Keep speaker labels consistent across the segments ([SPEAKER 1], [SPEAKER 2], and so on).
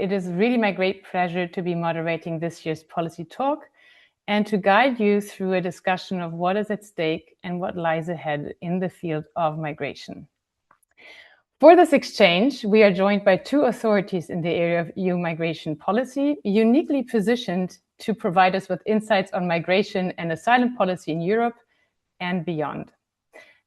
[SPEAKER 1] it is really my great pleasure to be moderating this year's policy talk and to guide you through a discussion of what is at stake and what lies ahead in the field of migration. For this exchange, we are joined by two authorities in the area of EU migration policy, uniquely positioned to provide us with insights on migration and asylum policy in Europe and beyond.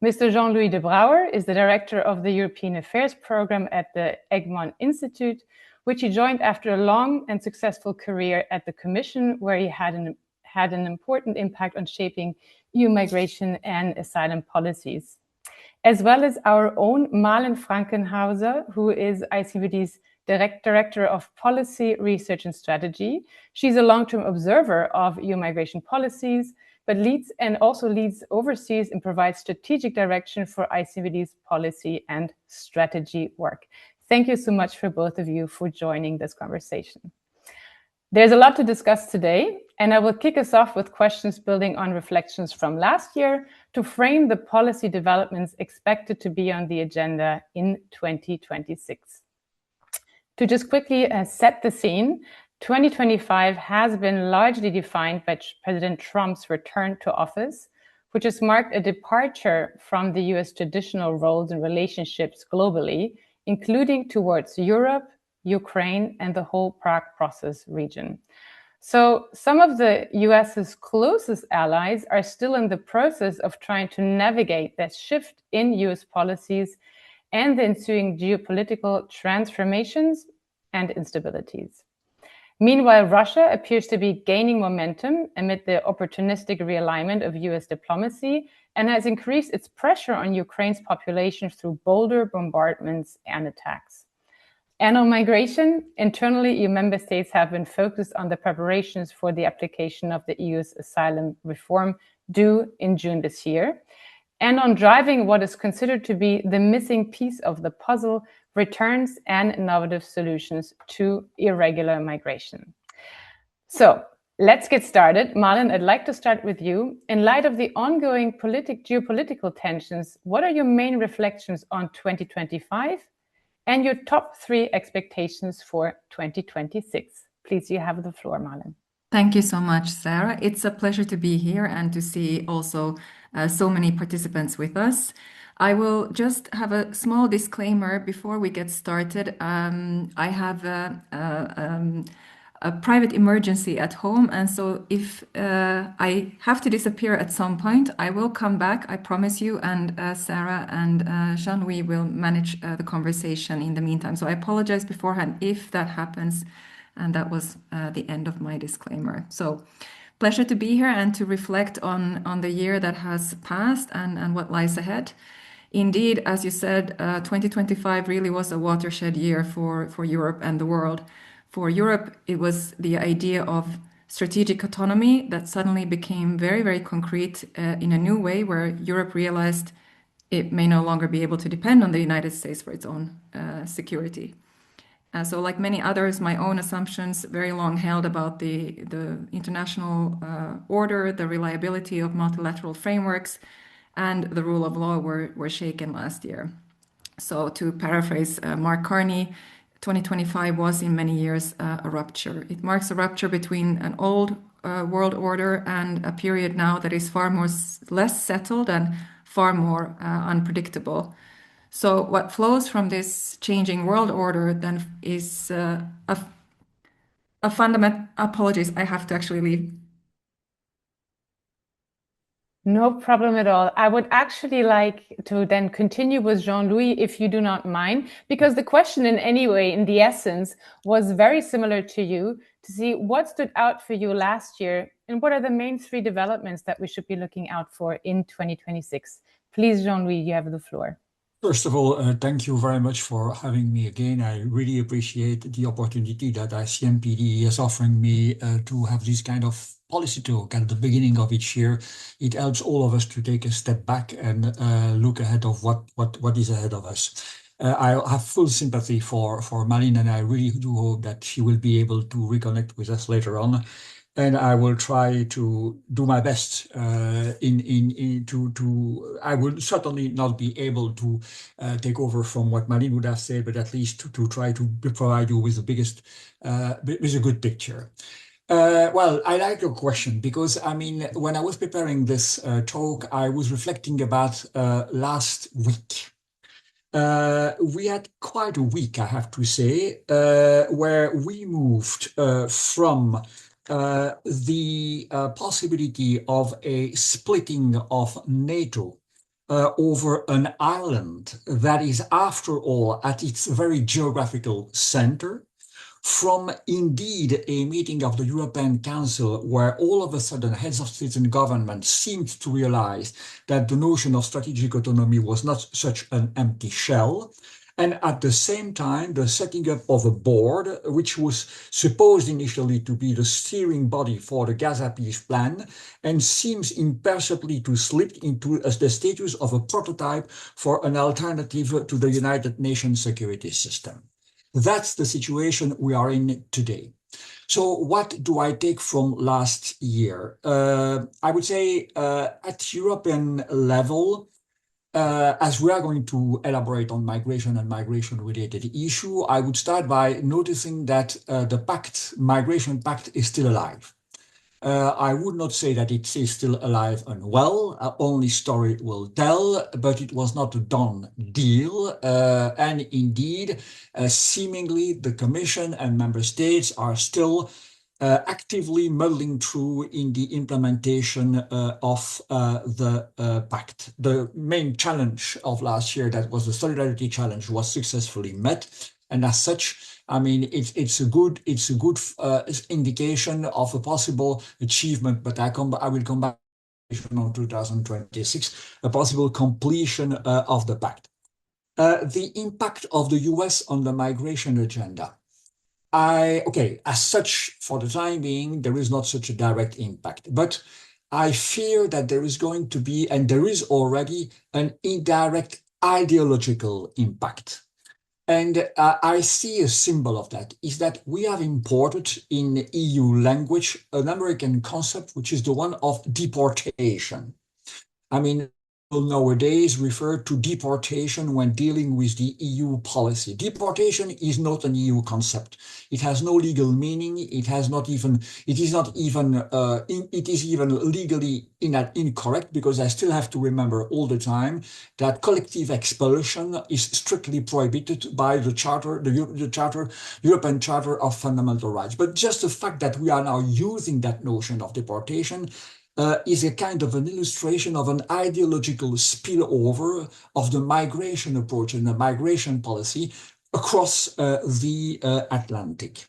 [SPEAKER 1] Mr. Jean-Louis de Brouwer is the director of the European Affairs Program at the Egmont Institute, which he joined after a long and successful career at the Commission, where he had an important impact on shaping EU migration and asylum policies, as well as our own Malin Frankenhaeuser, who is ICMPD's Director of Policy, Research and Strategy. She's a long-term observer of EU migration policies, but oversees and provides strategic direction for ICMPD's policy and strategy work. Thank you so much for both of you for joining this conversation. There's a lot to discuss today, and I will kick us off with questions building on reflections from last year to frame the policy developments expected to be on the agenda in 2026. To just quickly set the scene, 2025 has been largely defined by President Trump's return to office, which has marked a departure from the US traditional roles and relationships globally, including towards Europe, Ukraine, and the whole Prague process region. So some of the US's closest allies are still in the process of trying to navigate that shift in US policies and the ensuing geopolitical transformations and instabilities. Meanwhile, Russia appears to be gaining momentum amid the opportunistic realignment of US diplomacy and has increased its pressure on Ukraine's population through bolder bombardments and attacks. And on migration, internally, EU member states have been focused on the preparations for the application of the EU's asylum reform due in June this year, and on driving what is considered to be the missing piece of the puzzle, returns and innovative solutions to irregular migration. So let's get started. Malin, I'd like to start with you. In light of the ongoing geopolitical tensions, what are your main reflections on 2025 and your top 3 expectations for 2026? Please, you have the floor, Malin.
[SPEAKER 2] Thank you so much, Sarah. It's a pleasure to be here and to see also so many participants with us. I will just have a small disclaimer before we get started. I have a private emergency at home, and so if I have to disappear at some point, I will come back, I promise you, and Sarah and Jean-Louis will manage the conversation in the meantime. So I apologize beforehand if that happens, and that was the end of my disclaimer. So pleasure to be here and to reflect on the year that has passed and what lies ahead. Indeed, as you said, 2025 really was a watershed year for Europe and the world. For Europe, it was the idea of strategic autonomy that suddenly became very, very concrete in a new way, where Europe realized it may no longer be able to depend on the United States for its own security. So like many others, my own assumptions, very long held about the international order, the reliability of multilateral frameworks, and the rule of law were shaken last year. So to paraphrase Mark Carney, 2025 was in many years a rupture. It marks a rupture between an old world order and a period now that is less settled and far more unpredictable. So what flows from this changing world order then is a fundamental... Apologies, I have to actually leave.
[SPEAKER 1] No problem at all. I would actually like to then continue with Jean-Louis, if you do not mind, because the question in the essence, was very similar to you, to see what stood out for you last year and what are the main 3 developments that we should be looking out for in 2026. Please, Jean-Louis, you have the floor.
[SPEAKER 3] First of all, thank you very much for having me again. I really appreciate the opportunity that ICMPD is offering me to have this kind of policy talk at the beginning of each year. It helps all of us to take a step back and look ahead of what is ahead of us. I have full sympathy for Malin, and I really do hope that she will be able to reconnect with us later on. and I will try to do my best. I will certainly not be able to take over from what Malin would have said, but at least to try to provide you with the biggest, with a good picture. Well, I like your question because, I mean, when I was preparing this talk, I was reflecting about last week. We had quite a week, I have to say, where we moved from the possibility of a splitting of NATO over an island that is, after all, at its very geographical center, from indeed a meeting of the European Council where all of a sudden heads of states and government seemed to realize that the notion of strategic autonomy was not such an empty shell. And at the same time, the setting up of a board, which was supposed initially to be the steering body for the Gaza peace plan, and seems imperceptibly to slip into the status of a prototype for an alternative to the United Nations security system. That's the situation we are in today. So what do I take from last year? I would say at European level, as we are going to elaborate on migration and migration-related issue, I would start by noticing that the pact, Migration Pact, is still alive. I would not say that it is still alive and well, only story will tell, but it was not a done deal. And indeed, seemingly the Commission and Member States are still actively muddling through in the implementation of the pact. The main challenge of last year, that was the solidarity challenge, was successfully met. And as such, I mean, it's a good indication of a possible achievement, but I will come back on 2026, a possible completion of the pact. The impact of the US on the migration agenda. As such, for the time being, there is not such a direct impact, but I fear that there is going to be, and there is already, an indirect ideological impact. And I see a symbol of that, is that we have imported in EU language an American concept, which is the one of deportation. I mean, nowadays refer to deportation when dealing with the EU policy. Deportation is not an EU concept. It has no legal meaning. It is even legally incorrect, because I still have to remember all the time that collective expulsion is strictly prohibited by the Charter, the European Charter of Fundamental Rights. But just the fact that we are now using that notion of deportation is a kind of an illustration of an ideological spillover of the migration approach and the migration policy across the Atlantic.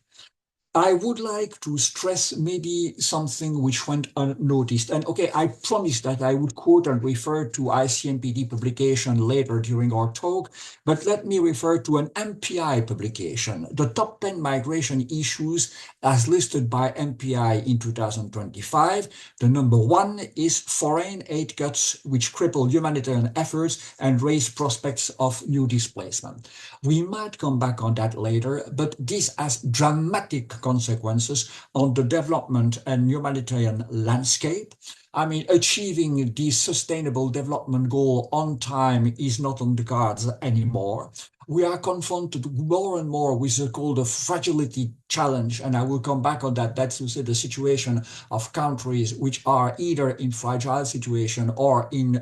[SPEAKER 3] I would like to stress maybe something which went unnoticed. And okay, I promised that I would quote and refer to ICMPD publication later during our talk, but let me refer to an MPI publication, the top 10 migration issues as listed by MPI in 2025. The number 1 is foreign aid cuts, which cripple humanitarian efforts and raise prospects of new displacement. We might come back on that later, but this has dramatic consequences on the development and humanitarian landscape. I mean, achieving the sustainable development goal on time is not on the cards anymore. We are confronted more and more with the called fragility challenge, and I will come back on that. That's to say the situation of countries which are either in fragile situation or in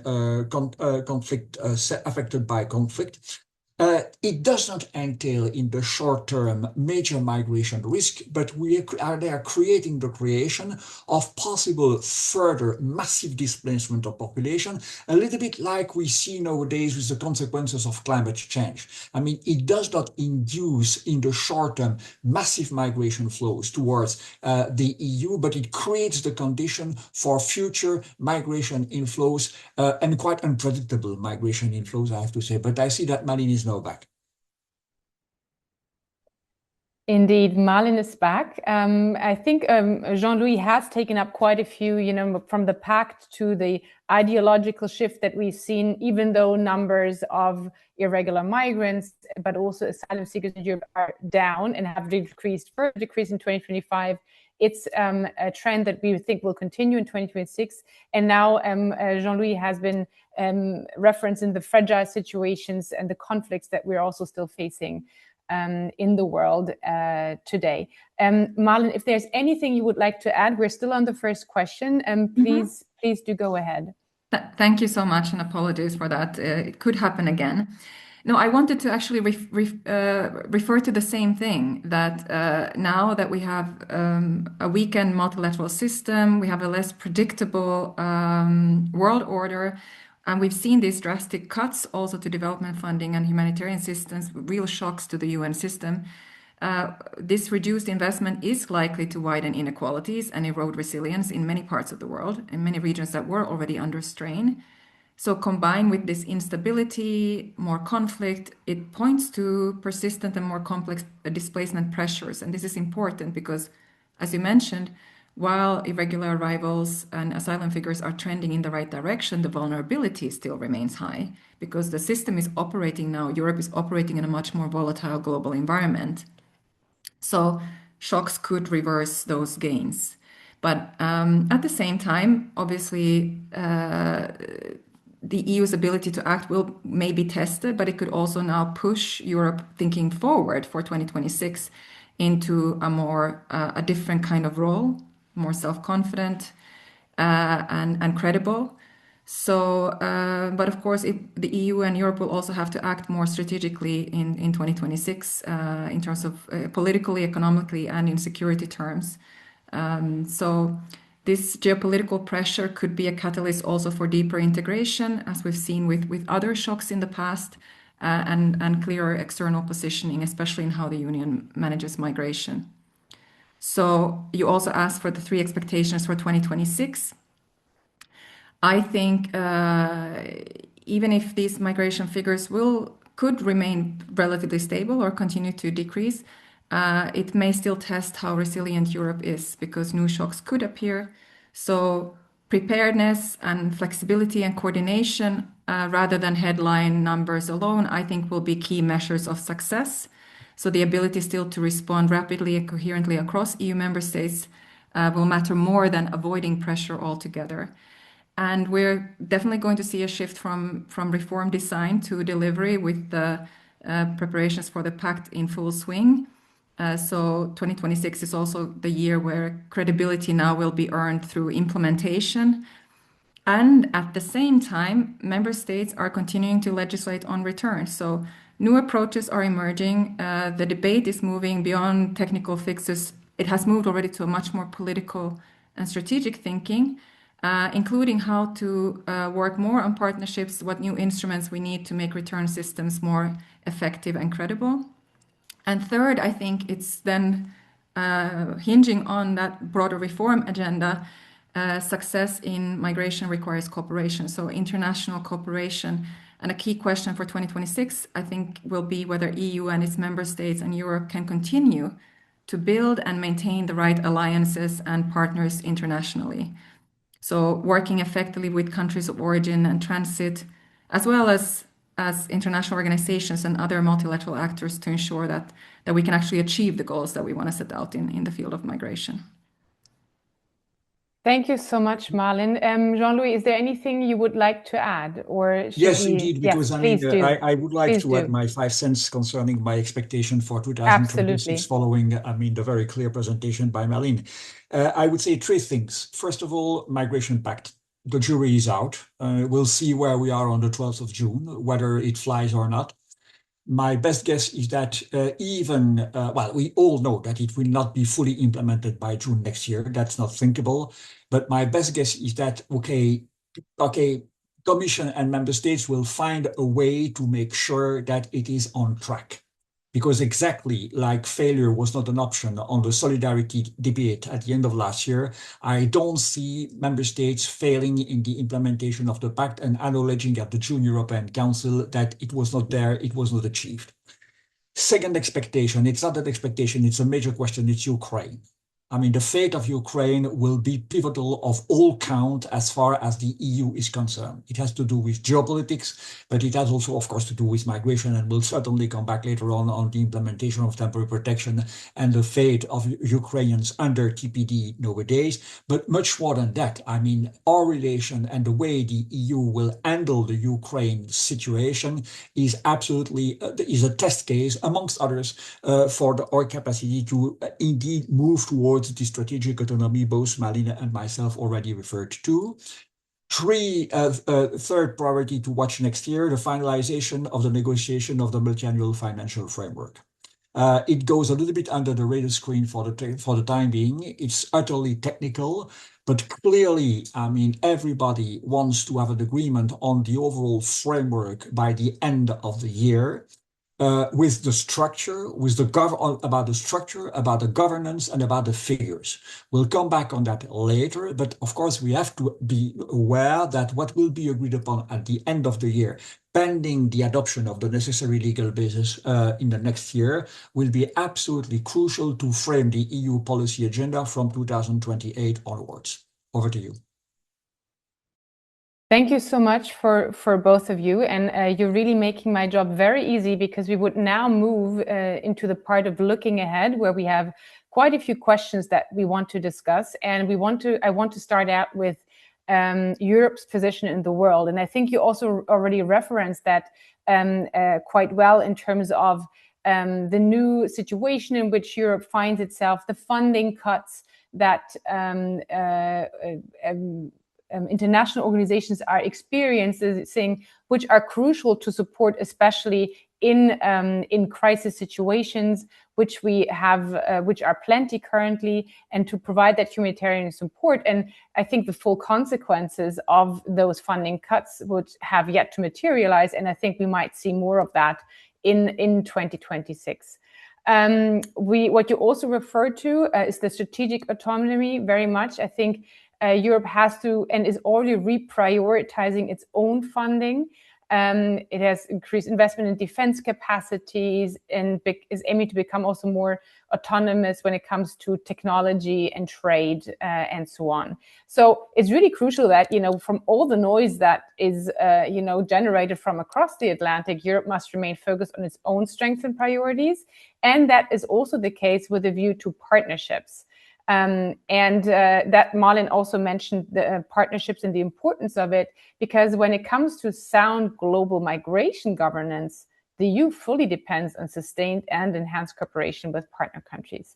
[SPEAKER 3] conflict, affected by conflict. It does not entail in the short term major migration risk, but they are creating the creation of possible further massive displacement of population, a little bit like we see nowadays with the consequences of climate change. I mean, it does not induce in the short term massive migration flows towards the EU, but it creates the condition for future migration inflows and quite unpredictable migration inflows, I have to say. But I see that Malin is now back.
[SPEAKER 1] Indeed, Malin is back. I think Jean-Louis has taken up quite a few, from the pact to the ideological shift that we've seen, even though numbers of irregular migrants, but also asylum seekers in Europe are down and have further decreased in 2025. it's a trend that we think will continue in 2026. And now Jean-Louis has been referencing the fragile situations and the conflicts that we're also still facing in the world today. Malin, if there's anything you would like to add, we're still on the first question. Please do go ahead.
[SPEAKER 2] Thank you so much, and apologies for that. It could happen again. No, I wanted to actually refer to the same thing, that now that we have a weakened multilateral system, we have a less predictable world order, and we've seen these drastic cuts also to development funding and humanitarian assistance, real shocks to the UN system. This reduced investment is likely to widen inequalities and erode resilience in many parts of the world, in many regions that were already under strain. So combined with this instability, more conflict, it points to persistent and more complex displacement pressures. And this is important because, as you mentioned, while irregular arrivals and asylum figures are trending in the right direction, the vulnerability still remains high because the system is operating now, Europe is operating in a much more volatile global environment. So shocks could reverse those gains. But at the same time, obviously, the EU's ability to act may be tested, but it could also now push Europe thinking forward for 2026 into a different kind of role, more self-confident and credible. So, but of course, the EU and Europe will also have to act more strategically in 2026 in terms of politically, economically, and in security terms. So this geopolitical pressure could be a catalyst also for deeper integration, as we've seen with other shocks in the past, and clearer external positioning, especially in how the Union manages migration. So you also asked for the 3 expectations for 2026. I think even if these migration figures could remain relatively stable or continue to decrease, it may still test how resilient Europe is because new shocks could appear. So preparedness and flexibility and coordination, rather than headline numbers alone, I think will be key measures of success. So the ability still to respond rapidly and coherently across EU member states will matter more than avoiding pressure altogether. And we're definitely going to see a shift from reform design to delivery with the preparations for the pact in full swing. So 2026 is also the year where credibility now will be earned through implementation. And at the same time, member states are continuing to legislate on return. So new approaches are emerging. The debate is moving beyond technical fixes. It has moved already to a much more political and strategic thinking, including how to work more on partnerships, what new instruments we need to make return systems more effective and credible. And third, I think it's then hinging on that broader reform agenda. Success in migration requires cooperation, so international cooperation. And a key question for 2026, I think, will be whether EU and its member states and Europe can continue to build and maintain the right alliances and partners internationally. So working effectively with countries of origin and transit, as well as international organizations and other multilateral actors to ensure that we can actually achieve the goals that we want to set out in the field of migration.
[SPEAKER 1] Thank you so much, Malin. Jean-Louis, is there anything you would like to add, or
[SPEAKER 3] yes, indeed, because
[SPEAKER 1] yes,
[SPEAKER 3] I would like to add my 5 cents concerning my expectation for 2026 following, the very clear presentation by Malin. I would say 3 things. First of all, Migration Pact. The jury is out. We'll see where we are on the 12th of June, whether it flies or not. My best guess is that we all know that it will not be fully implemented by June next year. That's not thinkable. But my best guess is that, Commission and member states will find a way to make sure that it is on track. Because exactly like failure was not an option on the solidarity debate at the end of last year, I don't see member states failing in the implementation of the pact and acknowledging at the June European Council that it was not there, it was not achieved. Second expectation, it's not an expectation, it's a major question, it's Ukraine. I mean, the fate of Ukraine will be pivotal of all count as far as the EU is concerned. It has to do with geopolitics, but it has also, of course, to do with migration, and we'll certainly come back later on the implementation of temporary protection and the fate of Ukrainians under TPD nowadays. But much more than that, I mean, our relation and the way the EU will handle the Ukraine situation is absolutely is a test case, amongst others, for our capacity to indeed move towards the strategic autonomy both Malin and myself already referred to. Third priority to watch next year, the finalization of the negotiation of the multi-annual financial framework. It goes a little bit under the radar screen for the time being. It's utterly technical, but clearly, I mean, everybody wants to have an agreement on the overall framework by the end of the year. With the structure, about the structure, about the governance, and about the figures. We'll come back on that later, but of course we have to be aware that what will be agreed upon at the end of the year, pending the adoption of the necessary legal basis in the next year, will be absolutely crucial to frame the EU policy agenda from 2028 onwards. Over to you.
[SPEAKER 1] Thank you so much for both of you, and you're really making my job very easy, because we would now move into the part of looking ahead, where we have quite a few questions that we want to discuss, and I want to start out with Europe's position in the world, and I think you also already referenced that quite well in terms of the new situation in which Europe finds itself, the funding cuts that international organizations are experiencing, which are crucial to support, especially in crisis situations, which we have, which are plenty currently, and to provide that humanitarian support. And I think the full consequences of those funding cuts would have yet to materialize, and I think we might see more of that in 2026. What you also referred to is the strategic autonomy very much. I think Europe has to and is already reprioritizing its own funding. It has increased investment in defense capacities and is aiming to become also more autonomous when it comes to technology and trade and so on. So it's really crucial that, from all the noise that is, generated from across the Atlantic, Europe must remain focused on its own strengths and priorities. And that is also the case with a view to partnerships. That Malin also mentioned the partnerships and the importance of it, because when it comes to sound global migration governance, the EU fully depends on sustained and enhanced cooperation with partner countries.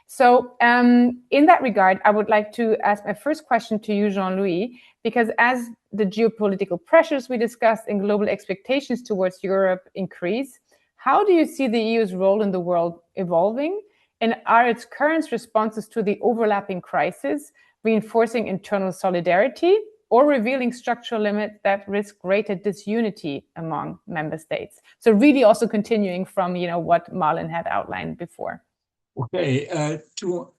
[SPEAKER 1] So in that regard, I would like to ask my first question to you, Jean-Louis, because as the geopolitical pressures we discussed and global expectations towards Europe increase, how do you see the EU's role in the world evolving? And are its current responses to the overlapping crisis reinforcing internal solidarity or revealing structural limits that risk greater disunity among member states? So really also continuing from what Malin had outlined before.
[SPEAKER 3] Okay, to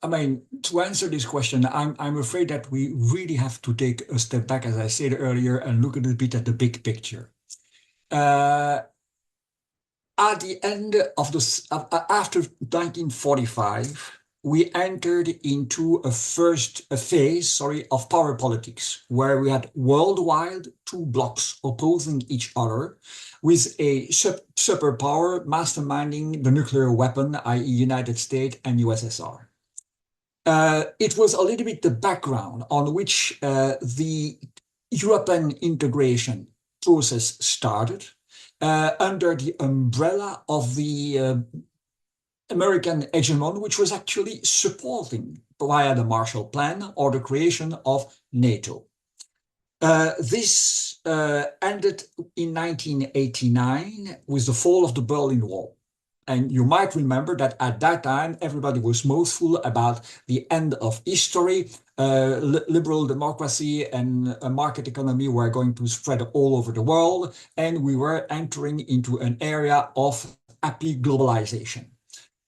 [SPEAKER 3] answer this question, I'm afraid that we really have to take a step back, as I said earlier, and look a little bit at the big picture. At the end of after 1945, we entered into a phase of power politics, where we had worldwide two blocks opposing each other, with a superpower masterminding the nuclear weapon, i.e. United States and USSR. It was a little bit the background on which the European integration process started, under the umbrella of the American hegemon, which was actually supporting via the Marshall Plan or the creation of NATO. This ended in 1989 with the fall of the Berlin Wall. And you might remember that at that time, everybody was boastful about the end of history. Liberal democracy and a market economy were going to spread all over the world, and we were entering into an area of happy globalization.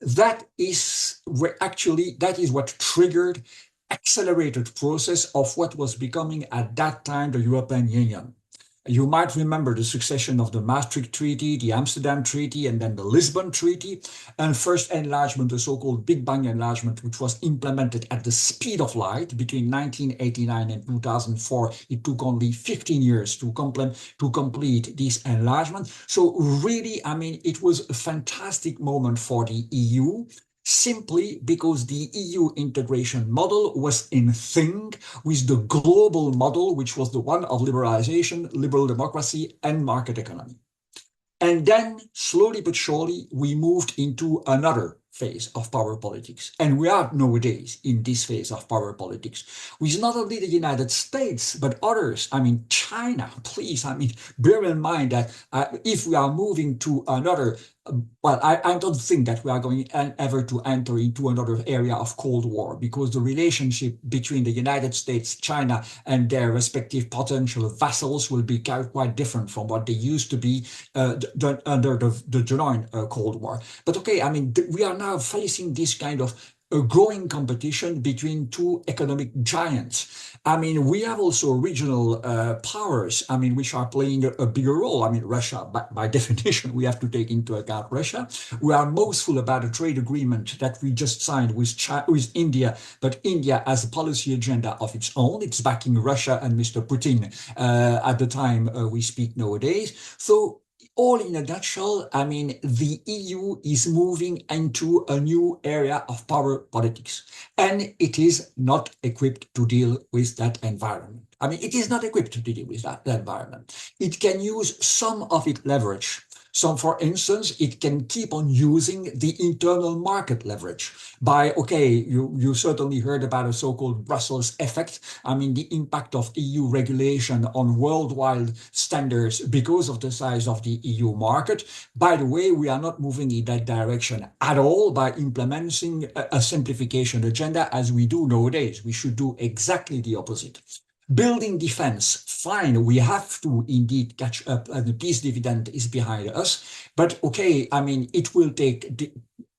[SPEAKER 3] That is what triggered accelerated process of what was becoming at that time the European Union. You might remember the succession of the Maastricht Treaty, the Amsterdam Treaty, and then the Lisbon Treaty, and first enlargement, the so-called Big Bang enlargement, which was implemented at the speed of light between 1989 and 2004. It took only 15 years to complete this enlargement. So really, I mean, it was a fantastic moment for the EU, simply because the EU integration model was in sync with the global model, which was the one of liberalization, liberal democracy, and market economy. And then, slowly but surely, we moved into another phase of power politics. And we are nowadays in this phase of power politics with not only the United States, but others. I mean, China, please, I mean, bear in mind that if we are moving to another, well, I don't think that we are going ever to enter into another area of Cold War, because the relationship between the United States, China, and their respective potential vassals will be quite different from what they used to be under the joint Cold War. But okay, I mean, we are now facing this kind of a growing competition between two economic giants. I mean, we have also regional powers, I mean, which are playing a bigger role. I mean, Russia, by definition, we have to take into account Russia. We are mostful about a trade agreement that we just signed with India, but India has a policy agenda of its own. It's backing Russia and Mr. Putin at the time we speak nowadays. So all in a nutshell, I mean, the EU is moving into a new area of power politics, and it is not equipped to deal with that environment. I mean, it is not equipped to deal with that environment. It can use some of its leverage. So, for instance, it can keep on using the internal market leverage by, okay, you certainly heard about a so-called Brussels effect. I mean, the impact of EU regulation on worldwide standards because of the size of the EU market. By the way, we are not moving in that direction at all by implementing a simplification agenda as we do nowadays. We should do exactly the opposite. Building defense, fine, we have to indeed catch up, and the peace dividend is behind us. But okay, I mean, it will take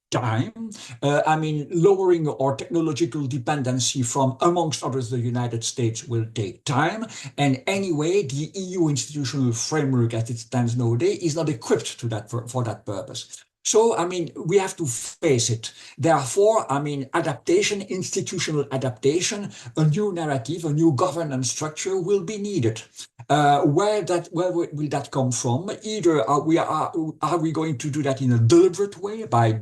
[SPEAKER 3] time. I mean, lowering our technological dependency from, amongst others, the United States will take time. And anyway, the EU institutional framework as it stands nowadays is not equipped to that for that purpose. So, I mean, we have to face it. Therefore, I mean, adaptation, institutional adaptation, a new narrative, a new governance structure will be needed. Where will that come from? Either are we going to do that in a deliberate way by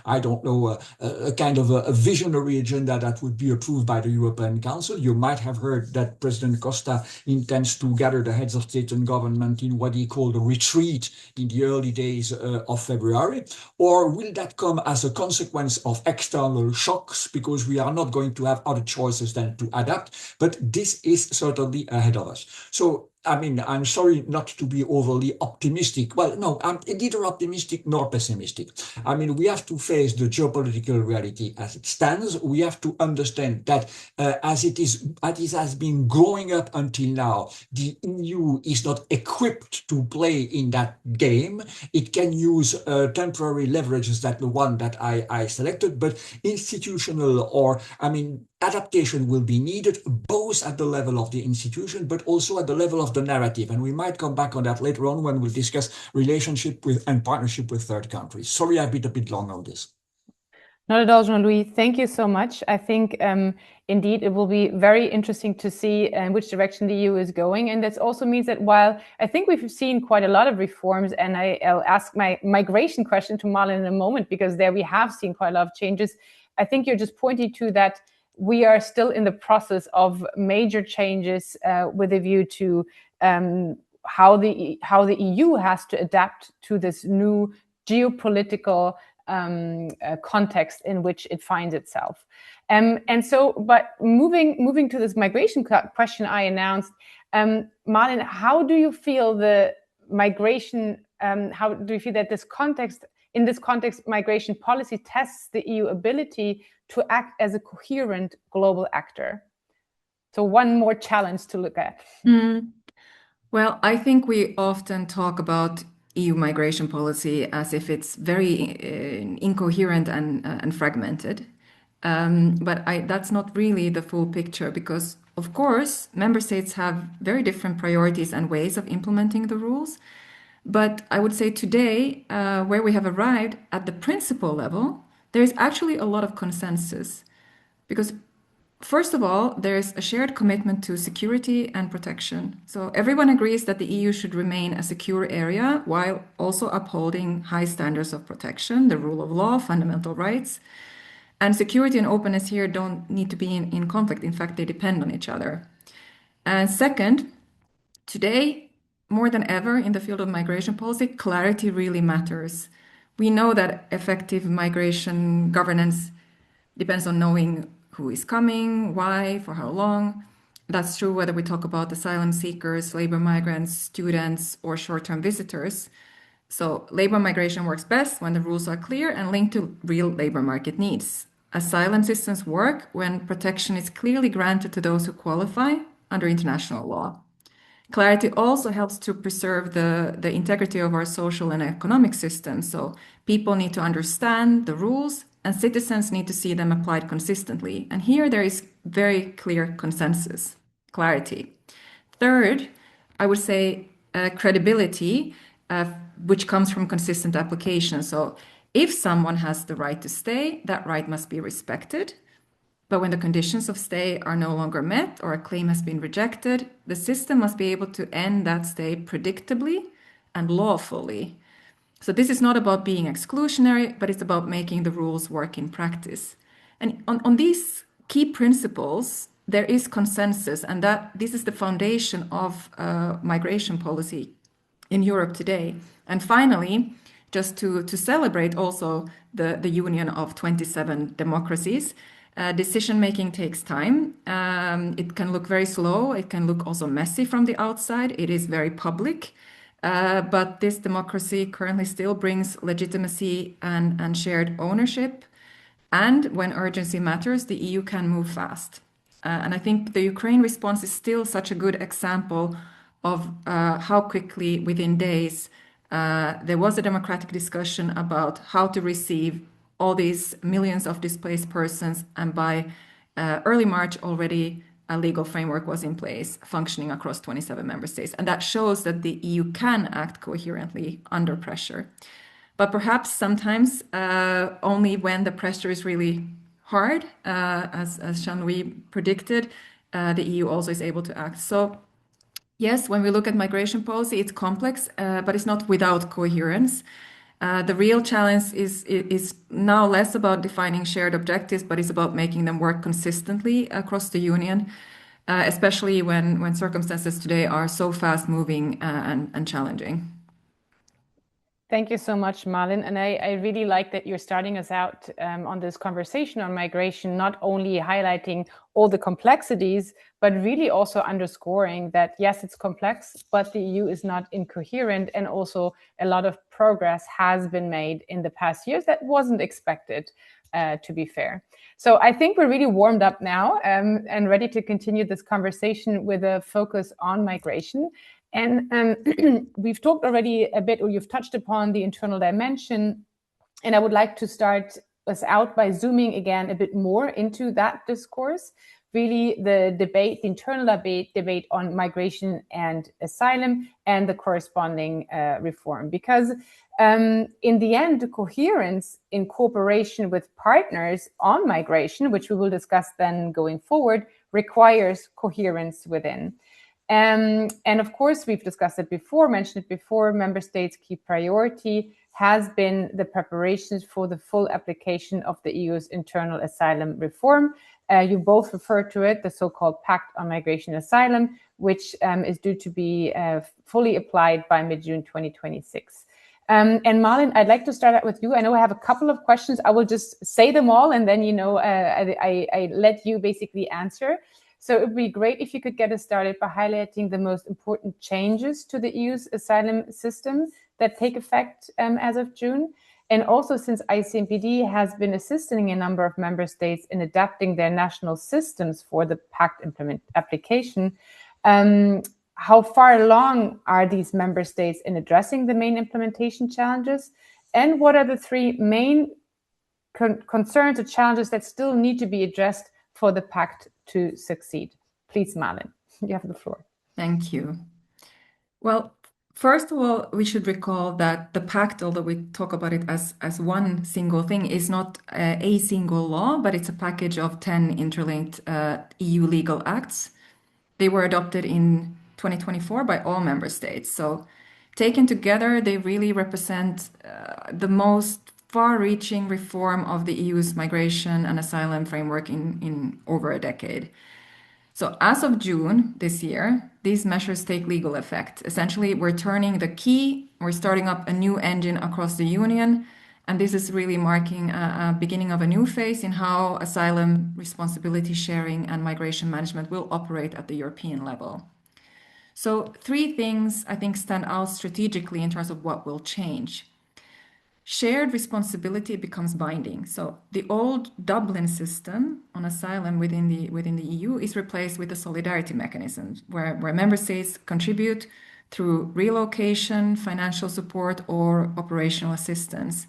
[SPEAKER 3] I don't know, a kind of a visionary agenda that would be approved by the European Council? You might have heard that President Costa intends to gather the heads of state and government in what he called a retreat in the early days of February. Or will that come as a consequence of external shocks, because we are not going to have other choices than to adapt? But this is certainly ahead of us. So, I mean, I'm sorry not to be overly optimistic. Well, no, I'm neither optimistic nor pessimistic. I mean, we have to face the geopolitical reality as it stands. We have to understand that as it has been growing up until now, the EU is not equipped to play in that game. It can use temporary leverages, that the one that I selected, but institutional or, I mean, adaptation will be needed both at the level of the institution, but also at the level of the narrative. And we might come back on that later on when we'll discuss relationship with and partnership with third countries. Sorry, I've been a bit long on this.
[SPEAKER 1] Not at all, Jean-Louis. Thank you so much. I think indeed it will be very interesting to see in which direction the EU is going. And that also means that while I think we've seen quite a lot of reforms, and I'll ask my migration question to Malin in a moment, because there we have seen quite a lot of changes. I think you're just pointing to that we are still in the process of major changes with a view to how the EU has to adapt to this new geopolitical context in which it finds itself. And so, but moving to this migration question I announced, Malin, how do you feel the migration, how do you feel that in this context, migration policy tests the EU ability to act as a coherent global actor? So one more challenge to look at.
[SPEAKER 2] Well, I think we often talk about EU migration policy as if it's very incoherent and fragmented. But that's not really the full picture, because of course, member states have very different priorities and ways of implementing the rules. But I would say today, where we have arrived at the principle level, there is actually a lot of consensus. Because first of all, there's a shared commitment to security and protection. So everyone agrees that the EU should remain a secure area while also upholding high standards of protection, the rule of law, fundamental rights. And security and openness here don't need to be in conflict. In fact, they depend on each other. And second, today, more than ever in the field of migration policy, clarity really matters. We know that effective migration governance depends on knowing who is coming, why, for how long. That's true whether we talk about asylum seekers, labor migrants, students, or short-term visitors. So labor migration works best when the rules are clear and linked to real labor market needs. Asylum systems work when protection is clearly granted to those who qualify under international law. Clarity also helps to preserve the integrity of our social and economic systems. So people need to understand the rules and citizens need to see them applied consistently. And here there is very clear consensus, clarity. Third, I would say credibility, which comes from consistent application. So if someone has the right to stay, that right must be respected. But when the conditions of stay are no longer met or a claim has been rejected, the system must be able to end that stay predictably and lawfully. So this is not about being exclusionary, but it's about making the rules work in practice. And on these key principles, there is consensus, and that this is the foundation of migration policy in Europe today. And finally, just to celebrate also the union of 27 democracies, decision-making takes time. It can look very slow. It can look also messy from the outside. It is very public. But this democracy currently still brings legitimacy and shared ownership. And when urgency matters, the EU can move fast. And I think the Ukraine response is still such a good example of how quickly, within days, there was a democratic discussion about how to receive all these millions of displaced persons. And by early March already, a legal framework was in place, functioning across 27 member states. And that shows that the EU can act coherently under pressure. But perhaps sometimes only when the pressure is really hard, as Jean-Louis predicted, the EU also is able to act. So yes, when we look at migration policy, it's complex, but it's not without coherence. The real challenge is now less about defining shared objectives, but it's about making them work consistently across the Union, especially when circumstances today are so fast-moving and challenging.
[SPEAKER 1] Thank you so much, Malin. And I really like that you're starting us out on this conversation on migration, not only highlighting all the complexities, but really also underscoring that, yes, it's complex, but the EU is not incoherent. And also a lot of progress has been made in the past years that wasn't expected, to be fair. So I think we're really warmed up now and ready to continue this conversation with a focus on migration. And we've talked already a bit, or you've touched upon the internal dimension. And I would like to start us out by zooming again a bit more into that discourse, really the debate, the internal debate on migration and asylum and the corresponding reform. Because in the end, the coherence in cooperation with partners on migration, which we will discuss then going forward, requires coherence within. And of course, we've discussed it before, mentioned it before, member states' key priority has been the preparations for the full application of the EU's internal asylum reform. You both referred to it, the so-called Pact on Migration and Asylum, which is due to be fully applied by mid-June 2026. And Malin, I'd like to start out with you. I know I have a couple of questions. I will just say them all, and then, I let you basically answer. So it would be great if you could get us started by highlighting the most important changes to the EU's asylum system that take effect as of June. And also, since ICMPD has been assisting a number of member states in adapting their national systems for the Pact application, how far along are these member states in addressing the main implementation challenges? And what are the three main concerns or challenges that still need to be addressed for the Pact to succeed? Please, Malin, you have the floor.
[SPEAKER 2] Thank you. Well, first of all, we should recall that the pact, although we talk about it as one single thing, is not a single law, but it's a package of 10 interlinked EU legal acts. They were adopted in 2024 by all member states. So taken together, they really represent the most far-reaching reform of the EU's migration and asylum framework in over a decade. So as of June this year, these measures take legal effect. Essentially, we're turning the key, we're starting up a new engine across the Union, and this is really marking a beginning of a new phase in how asylum responsibility sharing and migration management will operate at the European level. So 3 things I think stand out strategically in terms of what will change. Shared responsibility becomes binding. So the old Dublin system on asylum within the EU is replaced with a solidarity mechanism where member states contribute through relocation, financial support, or operational assistance.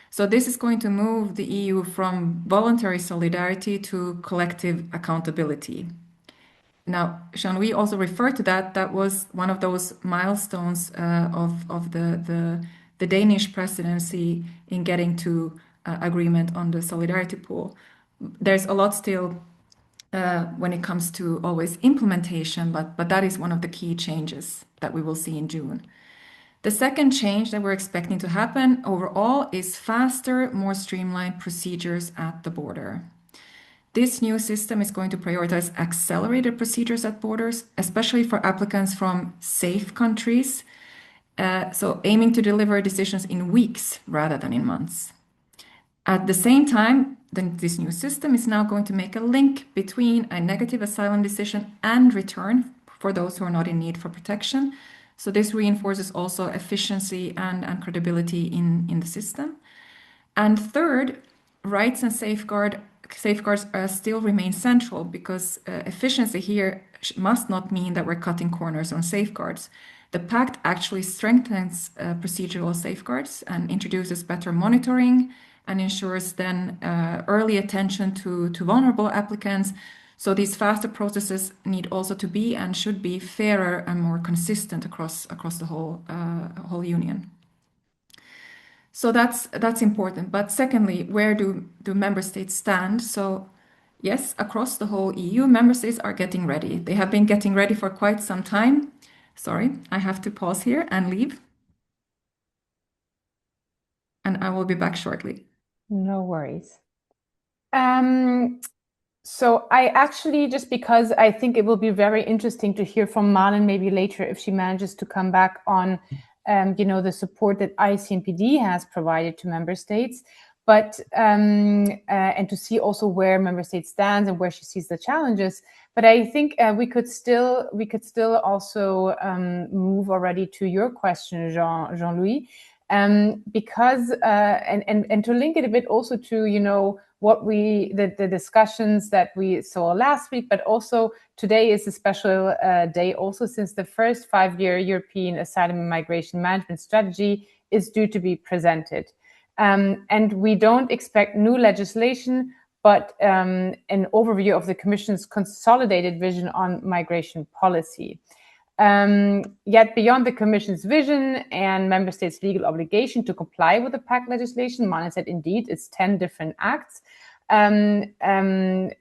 [SPEAKER 2] So this is going to move the EU from voluntary solidarity to collective accountability. Now, Jean-Louis also referred to that. That was one of those milestones of the Danish presidency in getting to agreement on the solidarity pool. There's a lot still when it comes to always implementation, but that is one of the key changes that we will see in June. The second change that we're expecting to happen overall is faster, more streamlined procedures at the border. This new system is going to prioritize accelerated procedures at borders, especially for applicants from safe countries, so aiming to deliver decisions in weeks rather than in months. At the same time, this new system is now going to make a link between a negative asylum decision and return for those who are not in need for protection. So this reinforces also efficiency and credibility in the system. And third, rights and safeguards still remain central because efficiency here must not mean that we're cutting corners on safeguards. The pact actually strengthens procedural safeguards and introduces better monitoring and ensures then early attention to vulnerable applicants. So these faster processes need also to be and should be fairer and more consistent across the whole union. So that's important. But secondly, where do member states stand? So yes, across the whole EU, member states are getting ready. They have been getting ready for quite some time. Sorry, I have to pause here and leave. And I will be back shortly.
[SPEAKER 1] No worries. So I actually, just because I think it will be very interesting to hear from Malin maybe later if she manages to come back on the support that ICMPD has provided to member states, but and to see also where member states stand and where she sees the challenges. But I think we could still also move already to your question, Jean-Louis, because and to link it a bit also to what the discussions that we saw last week, but also today is a special day also since the first 5-year European Asylum and Migration Management Strategy is due to be presented. And we don't expect new legislation, but an overview of the Commission's consolidated vision on migration policy. Yet beyond the Commission's vision and member states' legal obligation to comply with the pact legislation, Malin said indeed it's 10 different acts. It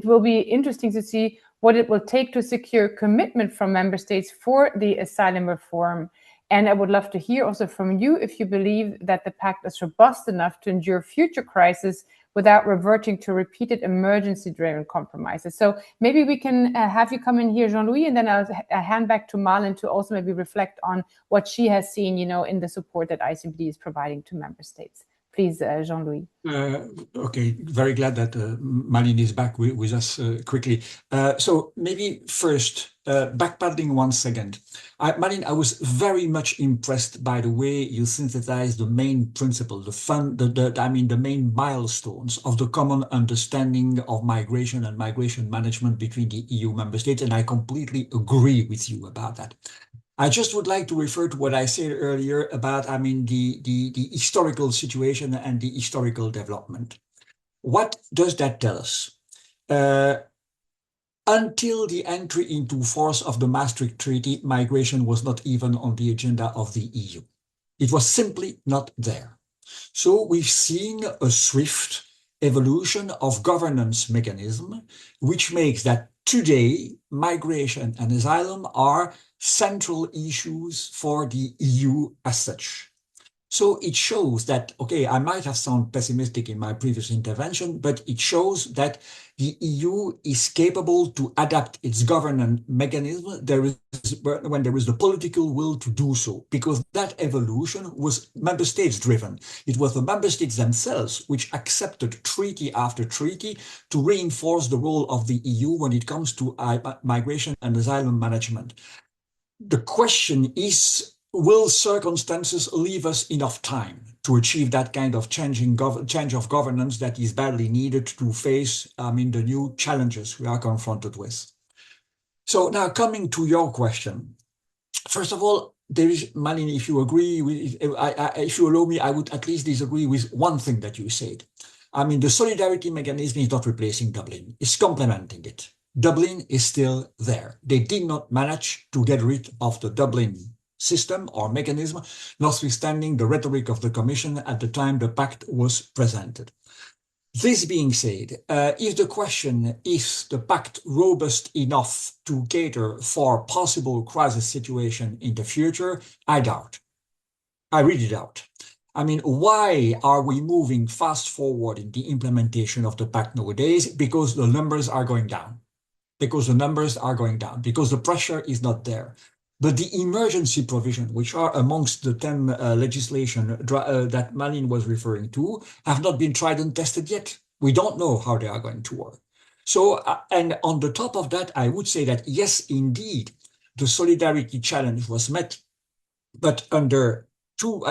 [SPEAKER 1] will be interesting to see what it will take to secure commitment from member states for the asylum reform. And I would love to hear also from you if you believe that the pact is robust enough to endure future crises without reverting to repeated emergency-driven compromises. So maybe we can have you come in here, Jean-Louis, and then I'll hand back to Malin to also maybe reflect on what she has seen, in the support that ICMPD is providing to member states. Please, Jean-Louis.
[SPEAKER 3] Okay, very glad that Malin is back with us quickly. So maybe first, backpedaling 1 second. Malin, I was very much impressed by the way you synthesized the main principle, the main milestones of the common understanding of migration and migration management between the EU member states, and I completely agree with you about that. I just would like to refer to what I said earlier about, the historical situation and the historical development. What does that tell us? Until the entry into force of the Maastricht Treaty, migration was not even on the agenda of the EU. It was simply not there. So we've seen a swift evolution of governance mechanism, which makes that today migration and asylum are central issues for the EU as such. So it shows that, okay, I might have sounded pessimistic in my previous intervention, but it shows that the EU is capable to adapt its governance mechanism when there is the political will to do so, because that evolution was member states driven. It was the member states themselves which accepted treaty after treaty to reinforce the role of the EU when it comes to migration and asylum management. The question is, will circumstances leave us enough time to achieve that kind of change of governance that is badly needed to face the new challenges we are confronted with? So now coming to your question. First of all, there is, Malin, if you agree, if you allow me, I would at least disagree with one thing that you said. The solidarity mechanism is not replacing Dublin, it's complementing it. Dublin is still there. They did not manage to get rid of the Dublin system or mechanism, notwithstanding the rhetoric of the Commission at the time the pact was presented. This being said, if the question is the pact robust enough to cater for possible crisis situation in the future, I doubt. I really doubt. Why are we moving fast forward in the implementation of the pact nowadays? Because the numbers are going down. Because the pressure is not there. But the emergency provision, which are amongst the 10 legislation that Malin was referring to, have not been tried and tested yet. We don't know how they are going to work. So, and on the top of that, I would say that yes, indeed, the solidarity challenge was met, but under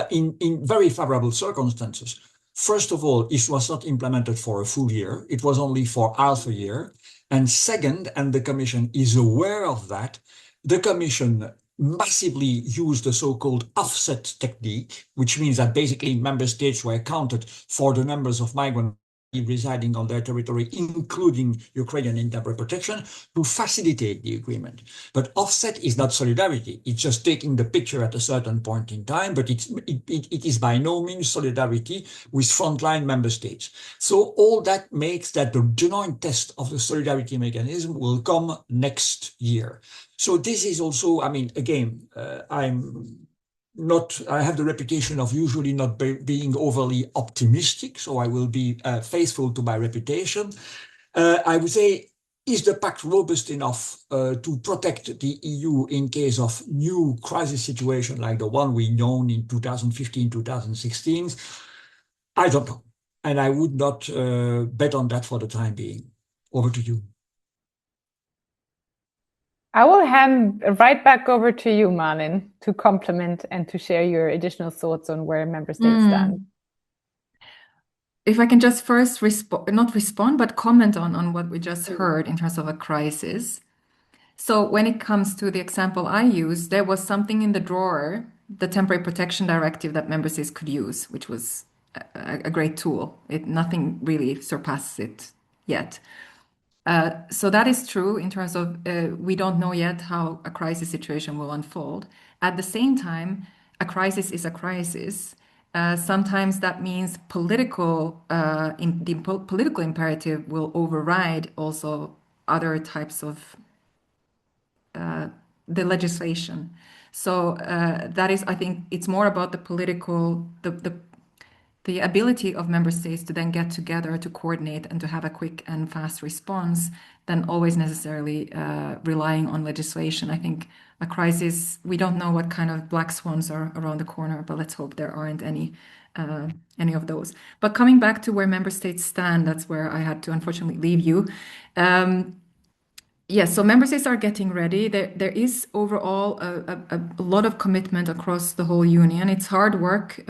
[SPEAKER 3] in very favorable circumstances. First of all, it was not implemented for a full year. It was only for half a year. And second, and the Commission is aware of that, the Commission massively used the so-called offset technique, which means that basically member states were counted for the numbers of migrants residing on their territory, including Ukrainian in temporary protection, to facilitate the agreement. But offset is not solidarity. It's just taking the picture at a certain point in time, but it is by no means solidarity with frontline member states. So all that makes that the joint test of the solidarity mechanism will come next year. So this is also, again, I have the reputation of usually not being overly optimistic, so I will be faithful to my reputation. I would say, is the pact robust enough to protect the EU in case of new crisis situation like the one we known in 2015, 2016? I don't know. And I would not bet on that for the time being. Over to you.
[SPEAKER 1] I will hand right back over to you, Malin, to complement and to share your additional thoughts on where member states stand.
[SPEAKER 2] If I can just first not respond, but comment on what we just heard in terms of a crisis. So when it comes to the example I use, there was something in the drawer, the temporary protection directive that member states could use, which was a great tool. Nothing really surpasses it yet. So that is true in terms of we don't know yet how a crisis situation will unfold. At the same time, a crisis is a crisis. Sometimes that means political imperative will override also other types of the legislation. So that is, I think, it's more about the political, the ability of member states to then get together to coordinate and to have a quick and fast response than always necessarily relying on legislation. I think a crisis, we don't know what kind of black swans are around the corner, but let's hope there aren't any of those. But coming back to where member states stand, that's where I had to unfortunately leave you. Yes, so member states are getting ready. There is overall a lot of commitment across the whole union. It's hard work.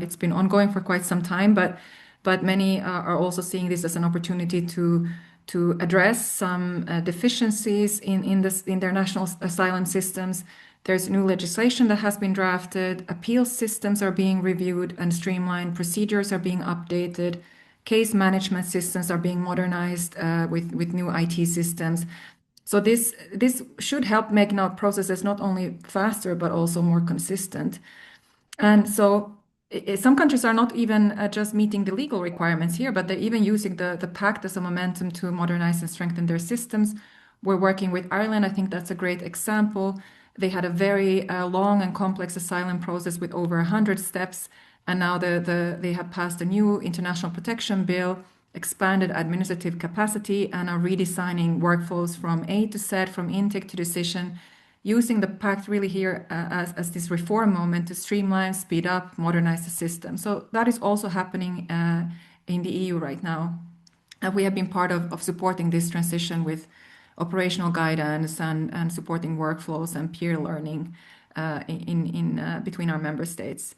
[SPEAKER 2] It's been ongoing for quite some time, but many are also seeing this as an opportunity to address some deficiencies in their national asylum systems. There's new legislation that has been drafted. Appeal systems are being reviewed and streamlined. Procedures are being updated. Case management systems are being modernized with new IT systems. So this should help make now processes not only faster, but also more consistent. And so some countries are not even just meeting the legal requirements here, but they're even using the pact as a momentum to modernize and strengthen their systems. We're working with Ireland. I think that's a great example. They had a very long and complex asylum process with over 100 steps. And now they have passed a new international protection bill, expanded administrative capacity, and are redesigning workflows from A to Z, from intake to decision, using the pact really here as this reform moment to streamline, speed up, modernize the system. So that is also happening in the EU right now. And we have been part of supporting this transition with operational guidance and supporting workflows and peer learning between our member states.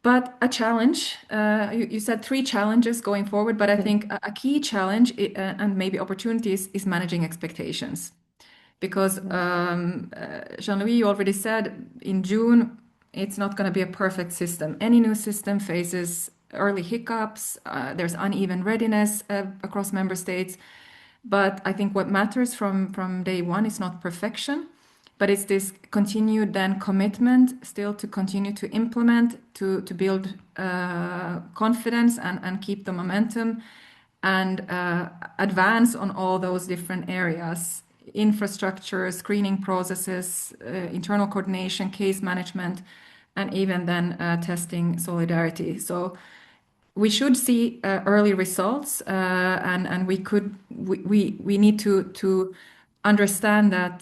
[SPEAKER 2] But a challenge, you said 3 challenges going forward, but I think a key challenge and maybe opportunities is managing expectations. Because Jean-Louis, you already said in June, it's not going to be a perfect system. Any new system faces early hiccups, there's uneven readiness across member states. But I think what matters from day one is not perfection, but it's this continued then commitment still to continue to implement, to build confidence and keep the momentum and advance on all those different areas: infrastructure, screening processes, internal coordination, case management, and even then testing solidarity. So we should see early results, and we need to understand that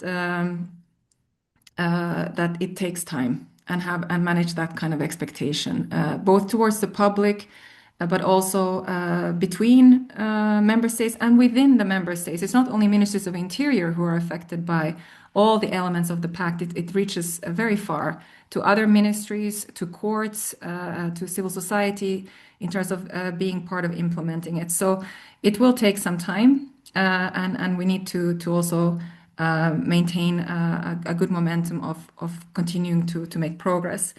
[SPEAKER 2] that it takes time and manage that kind of expectation, both towards the public, but also between member states and within the member states. It's not only ministers of interior who are affected by all the elements of the pact. It reaches very far to other ministries, to courts, to civil society, in terms of being part of implementing it. So it will take some time, and we need to also maintain a good momentum of continuing to make progress.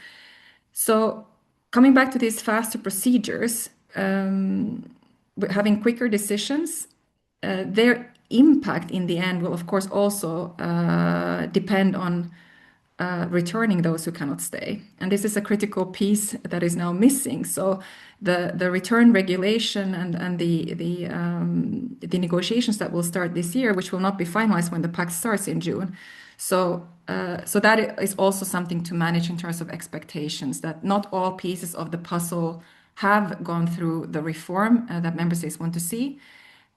[SPEAKER 2] So coming back to these faster procedures, having quicker decisions, their impact in the end will of course also depend on returning those who cannot stay. And this is a critical piece that is now missing. So the return regulation and the negotiations that will start this year, which will not be finalized when the pact starts in June. So that is also something to manage in terms of expectations, that not all pieces of the puzzle have gone through the reform that member states want to see.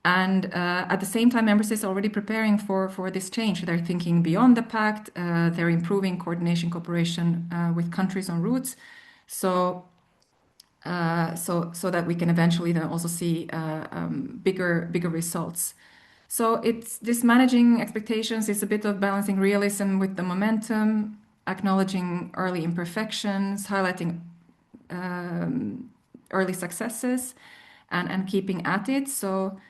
[SPEAKER 2] And at the same time, member states are already preparing for this change. They're thinking beyond the pact. They're improving coordination, cooperation with countries on routes, so that we can eventually then also see bigger results. So it's this managing expectations is a bit of balancing realism with the momentum, acknowledging early imperfections, highlighting early successes, and keeping at it. So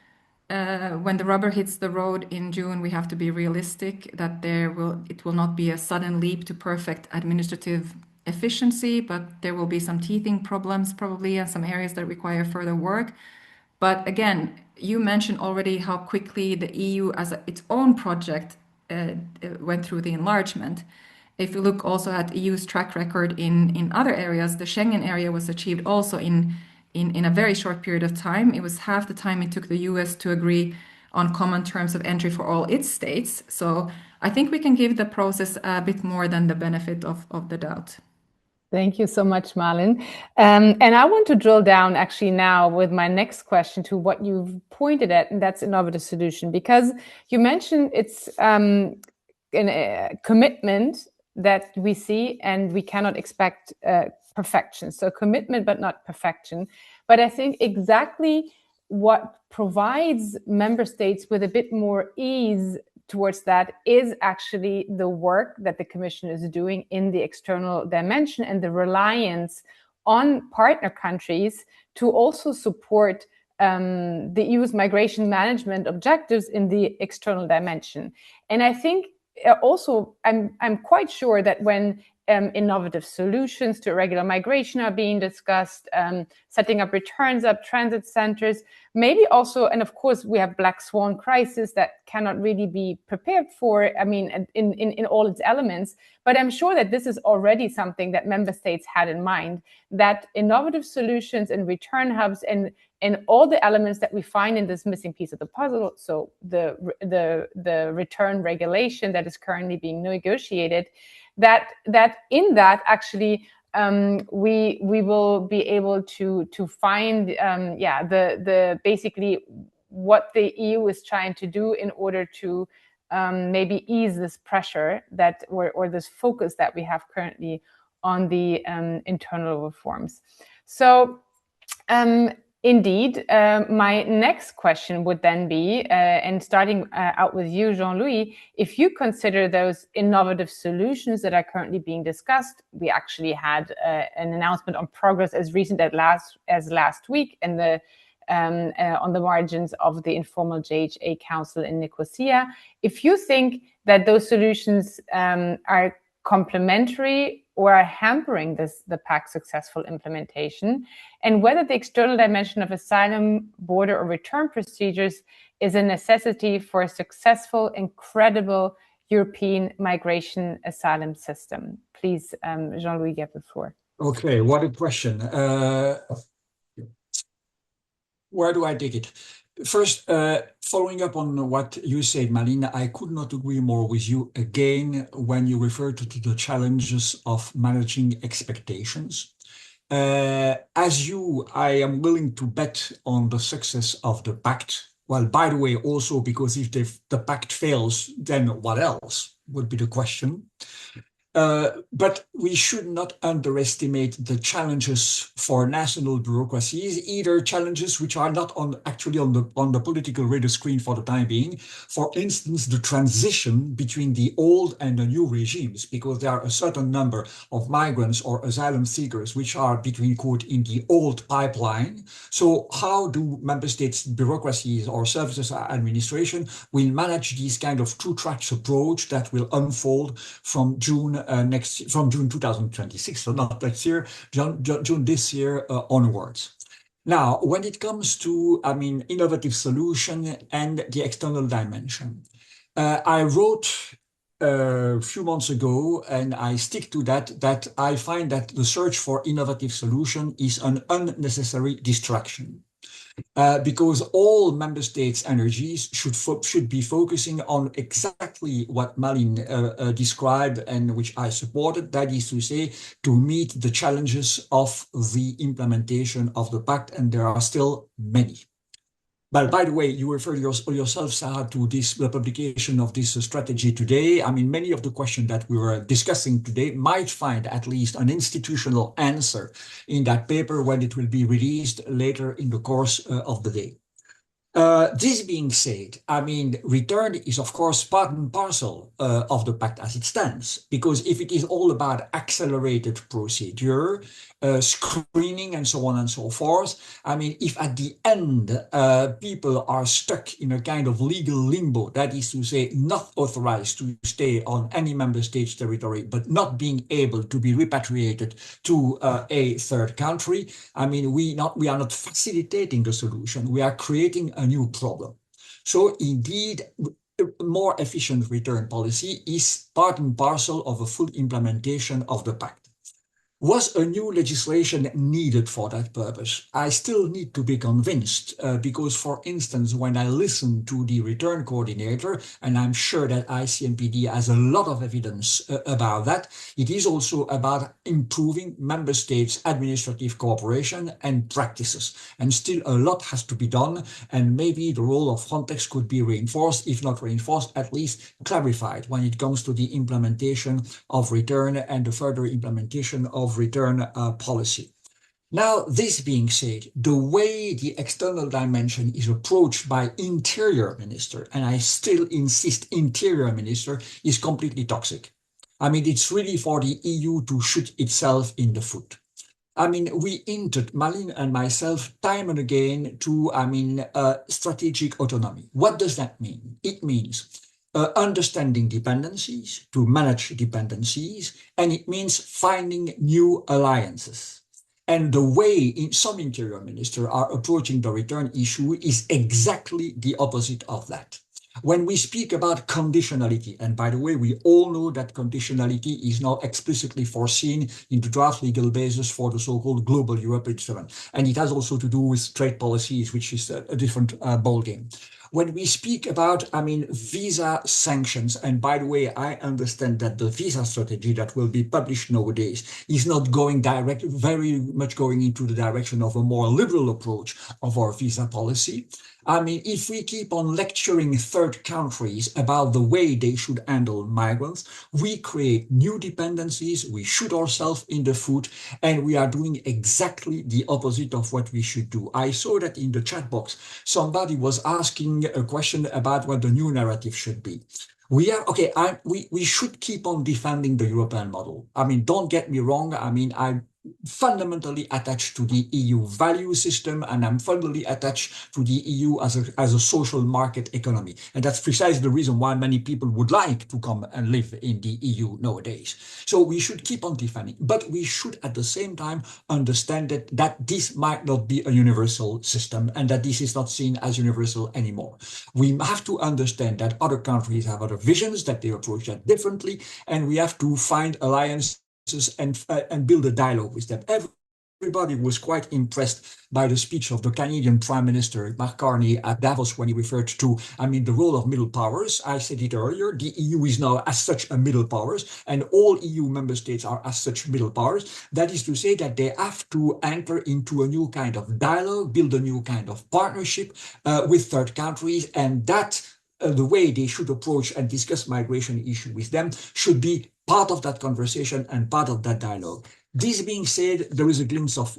[SPEAKER 2] when the rubber hits the road in June, we have to be realistic that it will not be a sudden leap to perfect administrative efficiency, but there will be some teething problems probably and some areas that require further work. But again, you mentioned already how quickly the EU as its own project went through the enlargement. If you look also at EU's track record in other areas, the Schengen area was achieved also in a very short period of time. It was half the time it took the US to agree on common terms of entry for all its states. So I think we can give the process a bit more than the benefit of the doubt.
[SPEAKER 1] Thank you so much, Malin. And I want to drill down actually now with my next question to what you've pointed at, and that's innovative solution, because you mentioned it's a commitment that we see and we cannot expect perfection. So commitment, but not perfection. But I think exactly what provides member states with a bit more ease towards that is actually the work that the Commission is doing in the external dimension and the reliance on partner countries to also support the EU's migration management objectives in the external dimension. And I think also I'm quite sure that when innovative solutions to irregular migration are being discussed, setting up returns up transit centers, maybe also, and of course we have black swan crisis that cannot really be prepared for, I mean, in all its elements, but I'm sure that this is already something that member states had in mind, that innovative solutions and return hubs and all the elements that we find in this missing piece of the puzzle, so the return regulation that is currently being negotiated, that in that actually we will be able to find the basically what the EU is trying to do in order to maybe ease this pressure that or this focus that we have currently on the internal reforms. So indeed, my next question would then be, and starting out with you, Jean-Louis, if you consider those innovative solutions that are currently being discussed, we actually had an announcement on progress as recent as last week in the on the margins of the informal JHA Council in Nicosia. If you think that those solutions are complementary or are hampering the Pact's successful implementation, and whether the external dimension of asylum, border or return procedures is a necessity for a successful and credible European migration asylum system. Please, Jean-Louis, you have the floor.
[SPEAKER 3] Okay, what a question. Where do I take it? First, following up on what you said, Malin, I could not agree more with you again when you referred to the challenges of managing expectations. As you, I am willing to bet on the success of the Pact. Well, by the way, also because if the Pact fails, then what else would be the question. But we should not underestimate the challenges for national bureaucracies, either challenges which are not actually on the political radar screen for the time being. For instance, the transition between the old and the new regimes, because there are a certain number of migrants or asylum seekers which are, between quote, in the old pipeline. So how do member states' bureaucracies or services administration will manage this kind of two-track approach that will unfold from June 2026, so not next year, June this year onwards. Now, when it comes to, innovative solution and the external dimension, I wrote a few months ago, and I stick to that I find that the search for innovative solution is an unnecessary distraction. Because all member states' energies should be focusing on exactly what Malin described and which I supported, that is to say, to meet the challenges of the implementation of the Pact, and there are still many. But by the way, you referred yourself, Sarah, to the publication of this strategy today. I mean, many of the questions that we were discussing today might find at least an institutional answer in that paper when it will be released later in the course of the day. This being said, return is of course part and parcel of the Pact as it stands, because if it is all about accelerated procedure, screening and so on and so forth, if at the end people are stuck in a kind of legal limbo, that is to say not authorized to stay on any member state's territory, but not being able to be repatriated to a third country, we are not facilitating the solution, we are creating a new problem. So indeed, more efficient return policy is part and parcel of a full implementation of the Pact. Was a new legislation needed for that purpose? I still need to be convinced because, for instance, when I listen to the return coordinator, and I'm sure that ICMPD has a lot of evidence about that, it is also about improving member states' administrative cooperation and practices. And still a lot has to be done, and maybe the role of Frontex could be reinforced, if not reinforced, at least clarified when it comes to the implementation of return and the further implementation of return policy. Now, this being said, the way the external dimension is approached by Interior Minister, and I still insist Interior Minister, is completely toxic. It's really for the EU to shoot itself in the foot. We hinted, Malin and myself, time and again to, strategic autonomy. What does that mean? It means understanding dependencies, to manage dependencies, and it means finding new alliances. And the way some interior ministers are approaching the return issue is exactly the opposite of that. When we speak about conditionality, and by the way, we all know that conditionality is now explicitly foreseen in the draft legal basis for the so-called Global Europe Instrument. And it has also to do with trade policies, which is a different ballgame. When we speak about, visa sanctions, and by the way, I understand that the visa strategy that will be published nowadays is not going very much going into the direction of a more liberal approach of our visa policy. If we keep on lecturing third countries about the way they should handle migrants, we create new dependencies, we shoot ourselves in the foot, and we are doing exactly the opposite of what we should do. I saw that in the chat box, somebody was asking a question about what the new narrative should be. We should keep on defending the European model. Don't get me wrong. I'm fundamentally attached to the EU value system, and I'm fundamentally attached to the EU as a social market economy. And that's precisely the reason why many people would like to come and live in the EU nowadays. So we should keep on defending, but we should at the same time understand that this might not be a universal system and that this is not seen as universal anymore. We have to understand that other countries have other visions, that they approach that differently, and we have to find alliances and build a dialogue with them. Everybody was quite impressed by the speech of the Canadian Prime Minister, Mark Carney, at Davos when he referred to, the role of middle powers. I said it earlier, the EU is now as such a middle powers, and all EU member states are as such middle powers. That is to say that they have to enter into a new kind of dialogue, build a new kind of partnership with third countries, and that the way they should approach and discuss migration issue with them should be part of that conversation and part of that dialogue. This being said, there is a glimpse of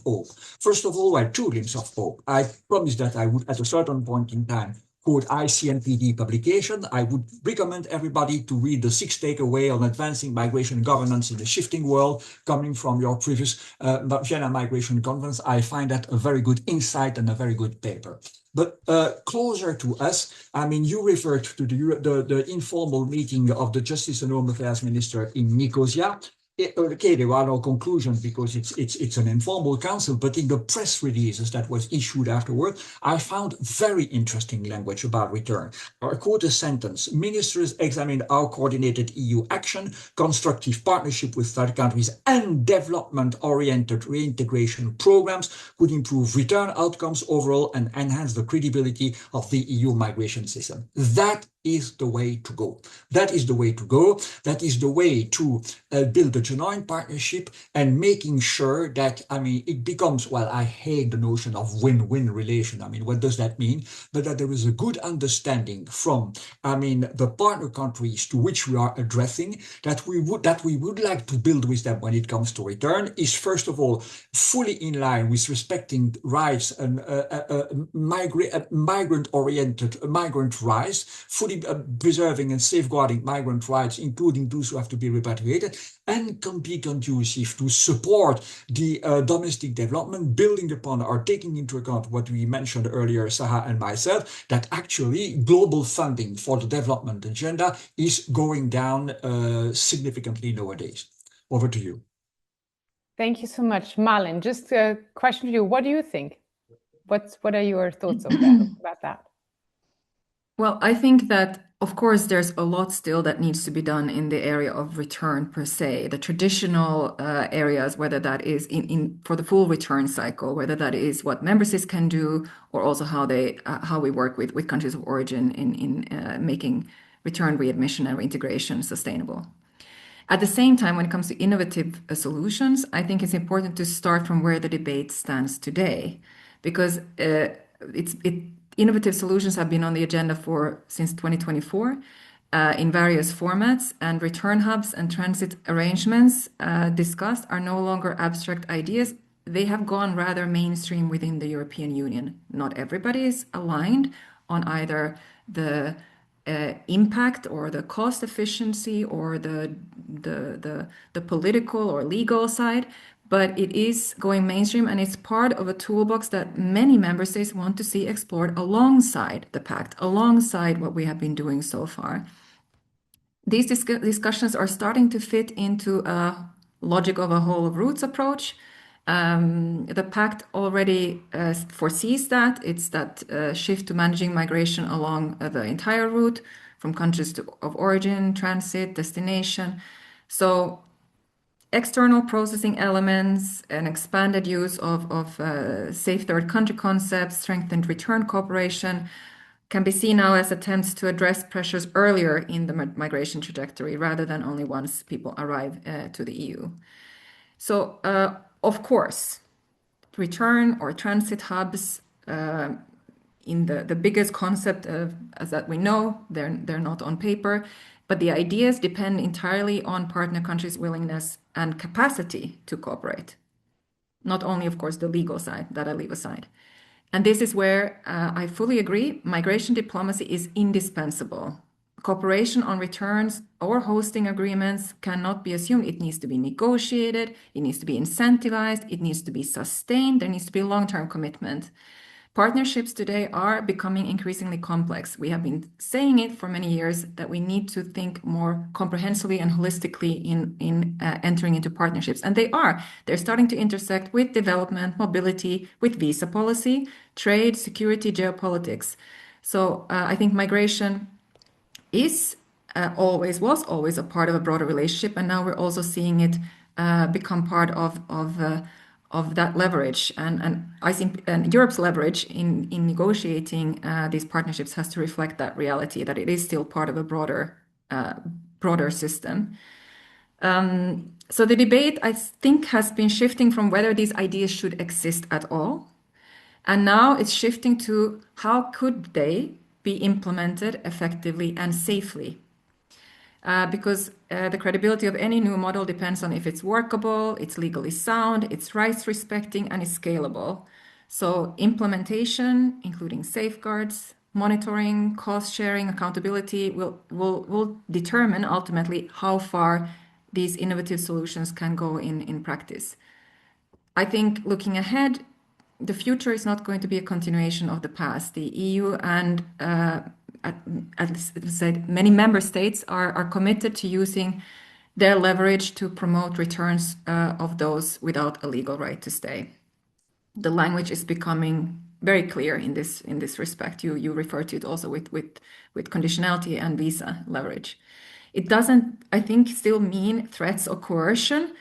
[SPEAKER 3] hope. First of all, two glimpses of hope. I promised that I would, at a certain point in time, quote ICMPD publication. I would recommend everybody to read the 6th takeaway on advancing migration governance in the shifting world, coming from your previous Vienna Migration Conference. I find that a very good insight and a very good paper. But closer to us, you referred to the informal meeting of the Justice and Home Affairs Minister in Nicosia. Okay, there are no conclusions because it's an informal council, but in the press releases that was issued afterward, I found very interesting language about return. I'll quote a sentence: ministers examined our coordinated EU action, constructive partnership with third countries, and development-oriented reintegration programs could improve return outcomes overall and enhance the credibility of the EU migration system. That is the way to go. That is the way to go. That is the way to build a genuine partnership and making sure that, it becomes, well, I hate the notion of win-win relation. What does that mean? But that there is a good understanding from, the partner countries to which we are addressing that we would like to build with them when it comes to return is, first of all, fully in line with respecting rights and migrant-oriented migrant rights, fully preserving and safeguarding migrant rights, including those who have to be repatriated, and can be conducive to support the domestic development, building upon or taking into account what we mentioned earlier, Saha and myself, that actually global funding for the development agenda is going down significantly nowadays. Over to you.
[SPEAKER 1] Thank you so much. Malin, just a question to you. What do you think? What are your thoughts about that?
[SPEAKER 2] Well, I think that, of course, there's a lot still that needs to be done in the area of return per se. The traditional areas, whether that is for the full return cycle, whether that is what member states can do, or also how we work with countries of origin in making return, readmission, and reintegration sustainable. At the same time, when it comes to innovative solutions, I think it's important to start from where the debate stands today, because innovative solutions have been on the agenda since 2024 in various formats, and return hubs and transit arrangements discussed are no longer abstract ideas. They have gone rather mainstream within the European Union. Not everybody is aligned on either the impact or the cost efficiency or the political or legal side, but it is going mainstream, and it's part of a toolbox that many member states want to see explored alongside the pact, alongside what we have been doing so far. These discussions are starting to fit into a logic of a whole of roots approach. The pact already foresees that. It's that shift to managing migration along the entire route from countries of origin, transit, destination. So external processing elements, an expanded use of safe third country concepts, strengthened return cooperation can be seen now as attempts to address pressures earlier in the migration trajectory rather than only once people arrive to the EU. So, of course, return or transit hubs in the biggest concept as that we know, they're not on paper, but the ideas depend entirely on partner countries' willingness and capacity to cooperate. Not only, of course, the legal side that I leave aside. And this is where I fully agree, migration diplomacy is indispensable. Cooperation on returns or hosting agreements cannot be assumed. It needs to be negotiated, it needs to be incentivized, it needs to be sustained, there needs to be a long-term commitment. Partnerships today are becoming increasingly complex. We have been saying it for many years that we need to think more comprehensively and holistically in entering into partnerships. And they are. They're starting to intersect with development, mobility, with visa policy, trade, security, geopolitics. So I think migration is was always a part of a broader relationship, and now we're also seeing it become part of that leverage, and I think Europe's leverage in negotiating these partnerships has to reflect that reality, that it is still part of a broader system. So the debate, I think, has been shifting from whether these ideas should exist at all, and now it's shifting to how could they be implemented effectively and safely. Because the credibility of any new model depends on if it's workable, it's legally sound, it's rights respecting, and it's scalable. So implementation, including safeguards, monitoring, cost sharing, accountability will determine ultimately how far these innovative solutions can go in practice. I think looking ahead, the future is not going to be a continuation of the past. The EU and as I said, many member states are committed to using their leverage to promote returns of those without a legal right to stay. The language is becoming very clear in this respect. You refer to it also with conditionality and visa leverage. It doesn't, I think, still mean threats or coercion.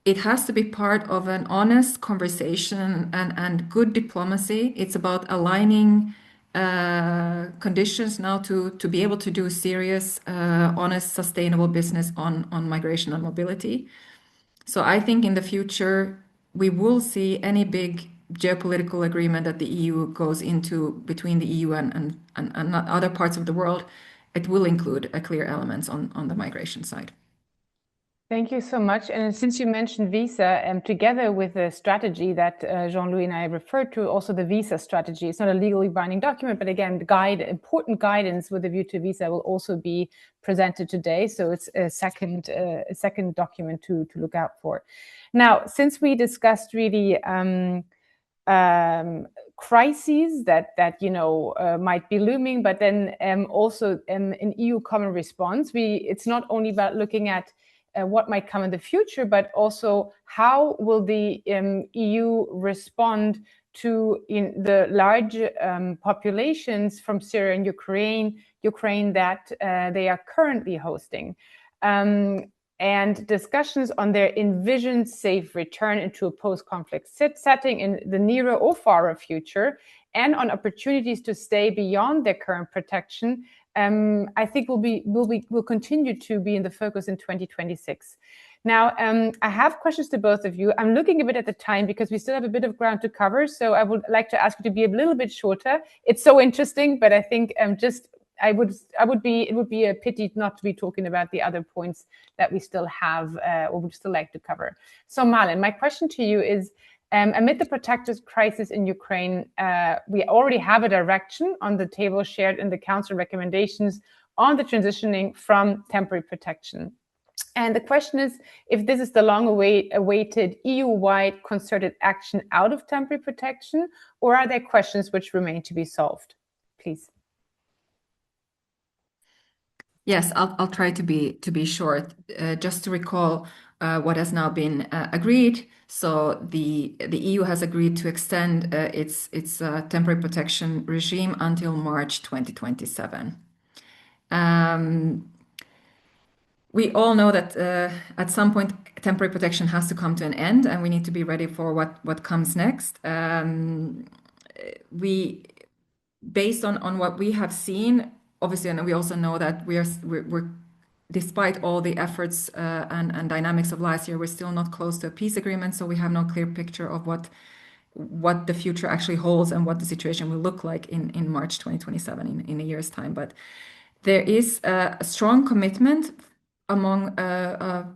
[SPEAKER 2] It has to be part of an honest conversation and good diplomacy. It's about aligning conditions now to be able to do serious, honest, sustainable business on migration and mobility. So I think in the future, we will see any big geopolitical agreement that the EU goes into between the EU and other parts of the world, it will include a clear elements on the migration side.
[SPEAKER 1] Thank you so much. And since you mentioned visa, together with the strategy that Jean-Louis and I referred to, also the visa strategy, it's not a legally binding document, but again, important guidance with a view to visa will also be presented today. So it's a second document to look out for. Now, since we discussed really crises that might be looming, but then also an EU common response, it's not only about looking at what might come in the future, but also how will the EU respond to the large populations from Syria and Ukraine that they are currently hosting, and discussions on their envisioned safe return into a post-conflict setting in the nearer or farer future, and on opportunities to stay beyond their current protection. I think will continue to be in the focus in 2026. Now, I have questions to both of you. I'm looking a bit at the time because we still have a bit of ground to cover. So I would like to ask you to be a little bit shorter. It's so interesting, but I think it would be a pity not to be talking about the other points that we still have or would still like to cover. So Malin, my question to you is, amid the protective crisis in Ukraine, we already have a direction on the table shared in the Council recommendations on the transitioning from temporary protection. And the question is if this is the long-awaited EU-wide concerted action out of temporary protection, or are there questions which remain to be solved? Please.
[SPEAKER 2] Yes, I'll try to be short. Just to recall what has now been agreed. So the EU has agreed to extend its temporary protection regime until March 2027. We all know that at some point temporary protection has to come to an end, and we need to be ready for what comes next. Based on what we have seen, obviously, and we also know that we're despite all the efforts and dynamics of last year, we're still not close to a peace agreement. So we have no clear picture of what the future actually holds and what the situation will look like in March 2027, in a year's time. But there is a strong commitment among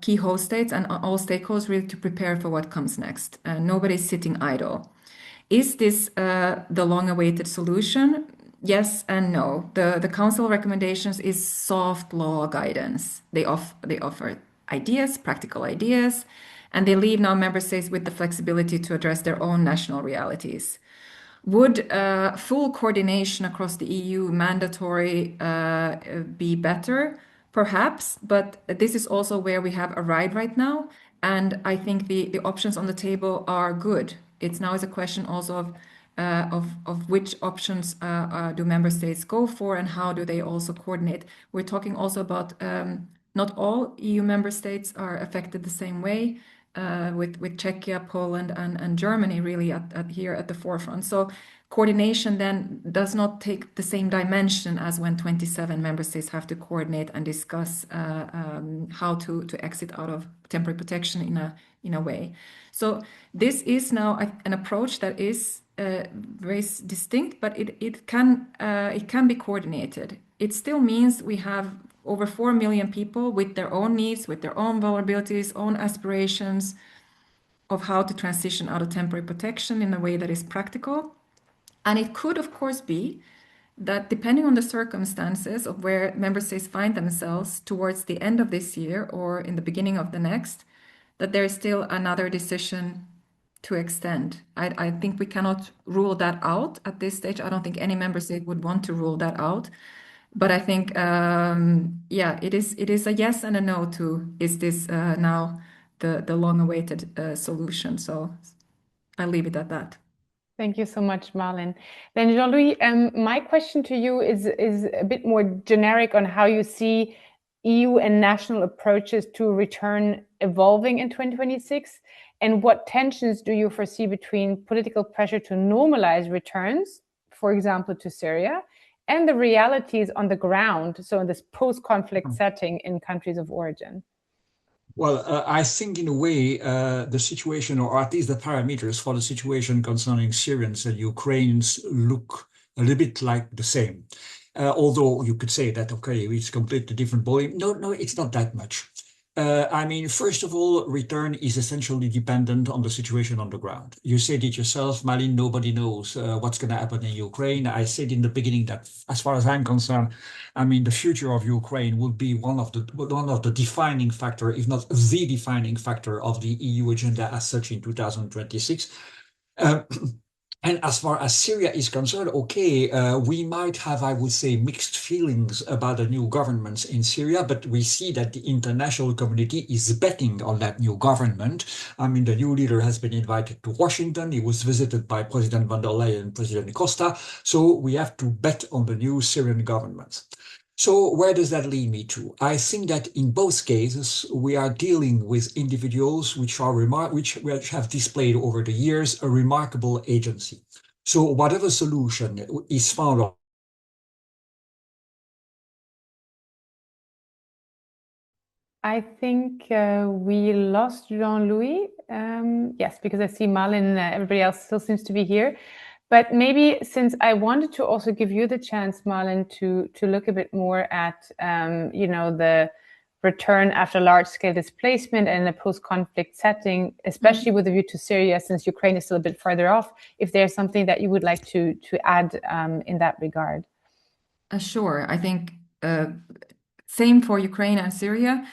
[SPEAKER 2] key host states and all stakeholders really to prepare for what comes next. Nobody's sitting idle. Is this the long-awaited solution? Yes and no. The Council recommendations is soft law guidance. They offer ideas, practical ideas, and they leave now member states with the flexibility to address their own national realities. Would full coordination across the EU mandatory be better? Perhaps, but this is also where we have arrived right now. And I think the options on the table are good. It's now is a question also of which options do member states go for and how do they also coordinate. We're talking also about not all EU member states are affected the same way. With Czechia, Poland, and Germany really here at the forefront. So coordination then does not take the same dimension as when 27 member states have to coordinate and discuss how to exit out of temporary protection in a way. So this is now an approach that is very distinct, but it can be coordinated. It still means we have over 4 million people with their own needs, with their own vulnerabilities, own aspirations of how to transition out of temporary protection in a way that is practical. And it could, of course, be that depending on the circumstances of where member states find themselves towards the end of this year or in the beginning of the next, that there is still another decision to extend. I think we cannot rule that out at this stage. I don't think any member state would want to rule that out. But I think, it is a yes and a no to, is this now the long-awaited solution? So I'll leave it at that.
[SPEAKER 1] Thank you so much, Malin. Then Jean-Louis, my question to you is a bit more generic on how you see EU and national approaches to return evolving in 2026, and what tensions do you foresee between political pressure to normalize returns, for example, to Syria, and the realities on the ground, so in this post-conflict setting in countries of origin?
[SPEAKER 3] Well, I think in a way, the situation, or at least the parameters for the situation concerning Syrians and Ukrainians look a little bit like the same. Although you could say that, okay, it's completely different volume. No, it's not that much. I mean, first of all, return is essentially dependent on the situation on the ground. You said it yourself, Malin, nobody knows what's going to happen in Ukraine. I said in the beginning that, as far as I'm concerned, I mean, the future of Ukraine would be one of the defining factor, if not the defining factor of the EU agenda as such in 2026. And as far as Syria is concerned, okay, we might have, I would say, mixed feelings about the new governments in Syria, but we see that the international community is betting on that new government. I mean, the new leader has been invited to Washington. He was visited by President von der Leyen and President Costa. So we have to bet on the new Syrian government. So where does that lead me to? I think that in both cases, we are dealing with individuals which have displayed over the years a remarkable agency. So whatever solution is found.
[SPEAKER 1] I think we lost Jean-Louis. Yes, because I see Malin, everybody else still seems to be here. But maybe since I wanted to also give you the chance, Malin, to look a bit more at, the return after large-scale displacement and in a post-conflict setting, especially with a view to Syria, since Ukraine is still a bit further off, if there's something that you would like to add in that regard.
[SPEAKER 2] Sure. I think same for Ukraine and Syria.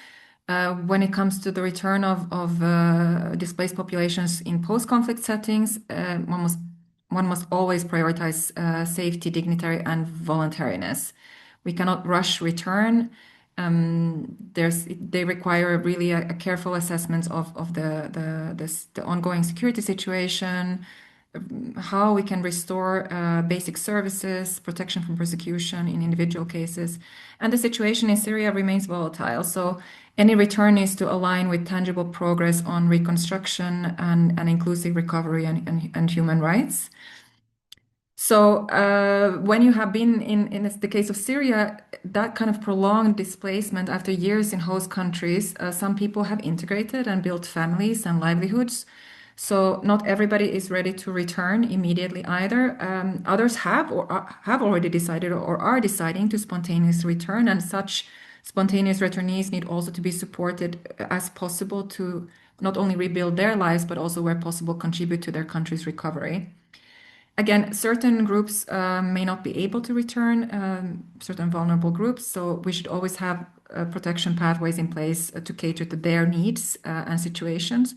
[SPEAKER 2] When it comes to the return of displaced populations in post-conflict settings, one must always prioritize safety, dignity, and voluntariness. We cannot rush return. They require really a careful assessment of the ongoing security situation, how we can restore basic services, protection from persecution in individual cases. And the situation in Syria remains volatile. So any return needs to align with tangible progress on reconstruction and inclusive recovery and human rights. So when you have been in the case of Syria, that kind of prolonged displacement after years in host countries, some people have integrated and built families and livelihoods. So not everybody is ready to return immediately either. Others have have already decided or are deciding to spontaneously return, and such spontaneous returnees need also to be supported as possible to not only rebuild their lives, but also where possible contribute to their country's recovery. Again, certain groups may not be able to return, certain vulnerable groups, so we should always have protection pathways in place to cater to their needs and situations.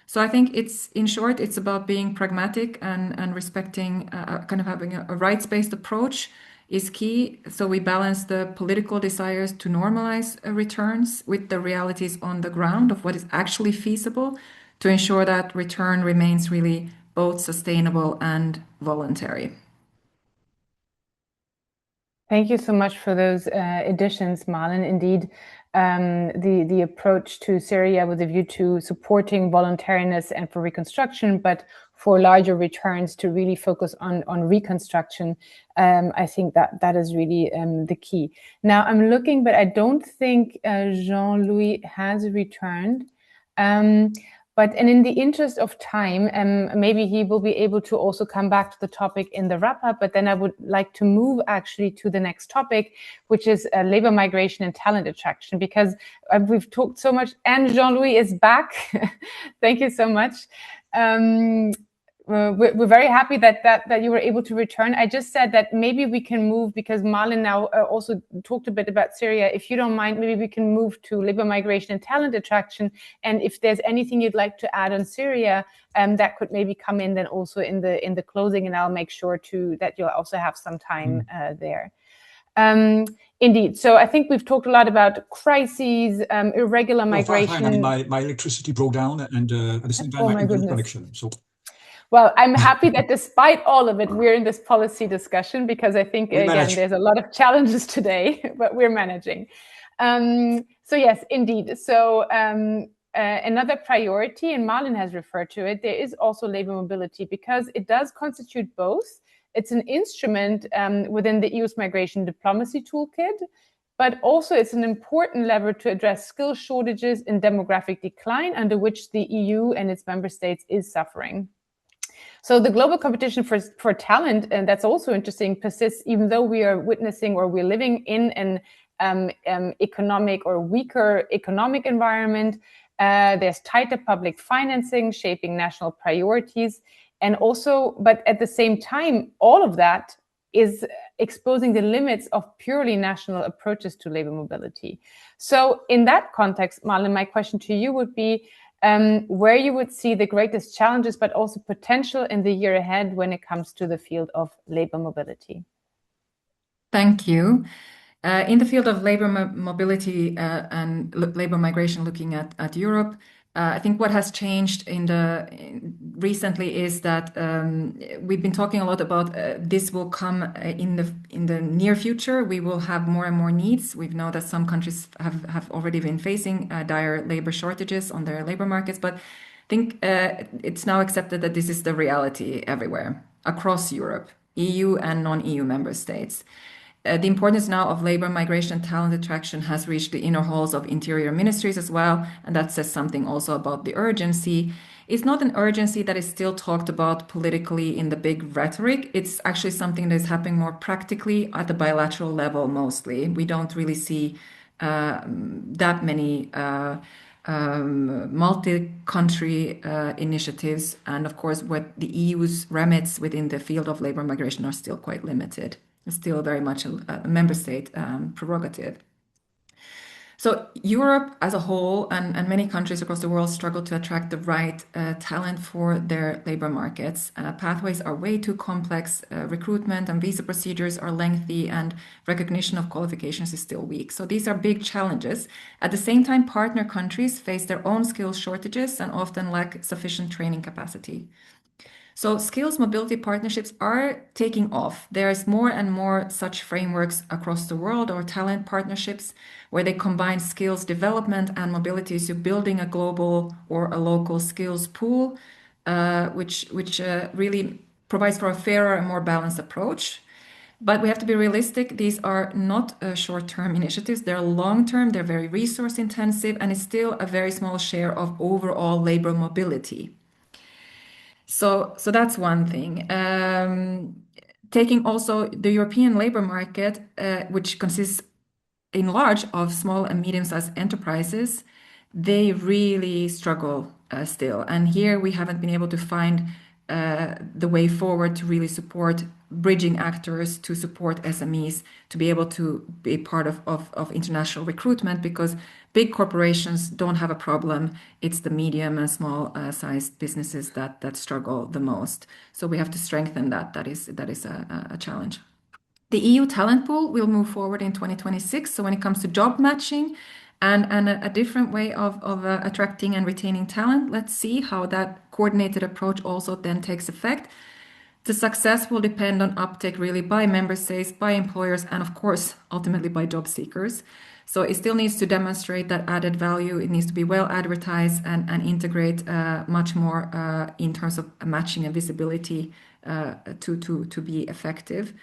[SPEAKER 2] So I think in short, it's about being pragmatic and respecting, kind of having a rights-based approach is key. So we balance the political desires to normalize returns with the realities on the ground of what is actually feasible to ensure that return remains really both sustainable and voluntary.
[SPEAKER 1] Thank you so much for those additions, Malin. Indeed, the approach to Syria with a view to supporting voluntariness and for reconstruction, but for larger returns to really focus on reconstruction. I think that is really the key. Now I'm looking, but I don't think Jean-Louis has returned. And in the interest of time, maybe he will be able to also come back to the topic in the wrap-up, but then I would like to move actually to the next topic, which is labor migration and talent attraction, because we've talked so much, and Jean-Louis is back. Thank you so much. We're very happy that you were able to return. I just said that maybe we can move, because Malin now also talked a bit about Syria. If you don't mind, maybe we can move to labor migration and talent attraction. And if there's anything you'd like to add on Syria, that could maybe come in then also in the closing, and I'll make sure that you'll also have some time there. Indeed. So I think we've talked a lot about crises, irregular migration.
[SPEAKER 3] My electricity broke down, and at the same time, my internet connection. So.
[SPEAKER 1] Well, I'm happy that despite all of it, we're in this policy discussion, because I think, again, there's a lot of challenges today, but we're managing. So yes, indeed. So another priority, and Malin has referred to it, there is also labor mobility, because it does constitute both. It's an instrument within the EU's migration diplomacy toolkit, but also it's an important lever to address skill shortages and demographic decline under which the EU and its member states is suffering. So the global competition for talent, and that's also interesting, persists even though we are witnessing, or we're living in an economic or weaker economic environment. There's tighter public financing shaping national priorities. And also, but at the same time, all of that is exposing the limits of purely national approaches to labor mobility. So in that context, Malin, my question to you would be, where you would see the greatest challenges, but also potential in the year ahead when it comes to the field of labor mobility.
[SPEAKER 2] Thank you. In the field of labor mobility and labor migration, looking at Europe, I think what has changed recently is that we've been talking a lot about this will come in the near future. We will have more and more needs. We know that some countries have already been facing dire labor shortages on their labor markets, but I think it's now accepted that this is the reality everywhere across Europe, EU and non-EU member states. The importance now of labor migration and talent attraction has reached the inner halls of interior ministries as well, and that says something also about the urgency. It's not an urgency that is still talked about politically in the big rhetoric. It's actually something that is happening more practically at the bilateral level mostly. We don't really see that many multi-country initiatives, and of course what the EU's remits within the field of labor migration are still quite limited. It's still very much a member state prerogative. So Europe as a whole and many countries across the world struggle to attract the right talent for their labor markets. Pathways are way too complex, recruitment and visa procedures are lengthy, and recognition of qualifications is still weak. So these are big challenges. At the same time, partner countries face their own skills shortages and often lack sufficient training capacity. So skills mobility partnerships are taking off. There's more and more such frameworks across the world, or talent partnerships, where they combine skills development and mobility. So building a global or a local skills pool, which really provides for a fairer and more balanced approach. But we have to be realistic. These are not short-term initiatives. They're long-term, they're very resource intensive, and it's still a very small share of overall labor mobility. So that's one thing. Taking also the European labor market, which consists in large of small and medium-sized enterprises, they really struggle still. And here we haven't been able to find the way forward to really support bridging actors, to support SMEs, to be able to be part of international recruitment, because big corporations don't have a problem. It's the medium and small sized businesses that struggle the most. So we have to strengthen that. That is a challenge. The EU talent pool will move forward in 2026. So when it comes to job matching and a different way of attracting and retaining talent, let's see how that coordinated approach also then takes effect. The success will depend on uptake really by member states, by employers, and of course, ultimately by job seekers. So it still needs to demonstrate that added value. It needs to be well advertised and integrate much more in terms of matching and visibility to be effective.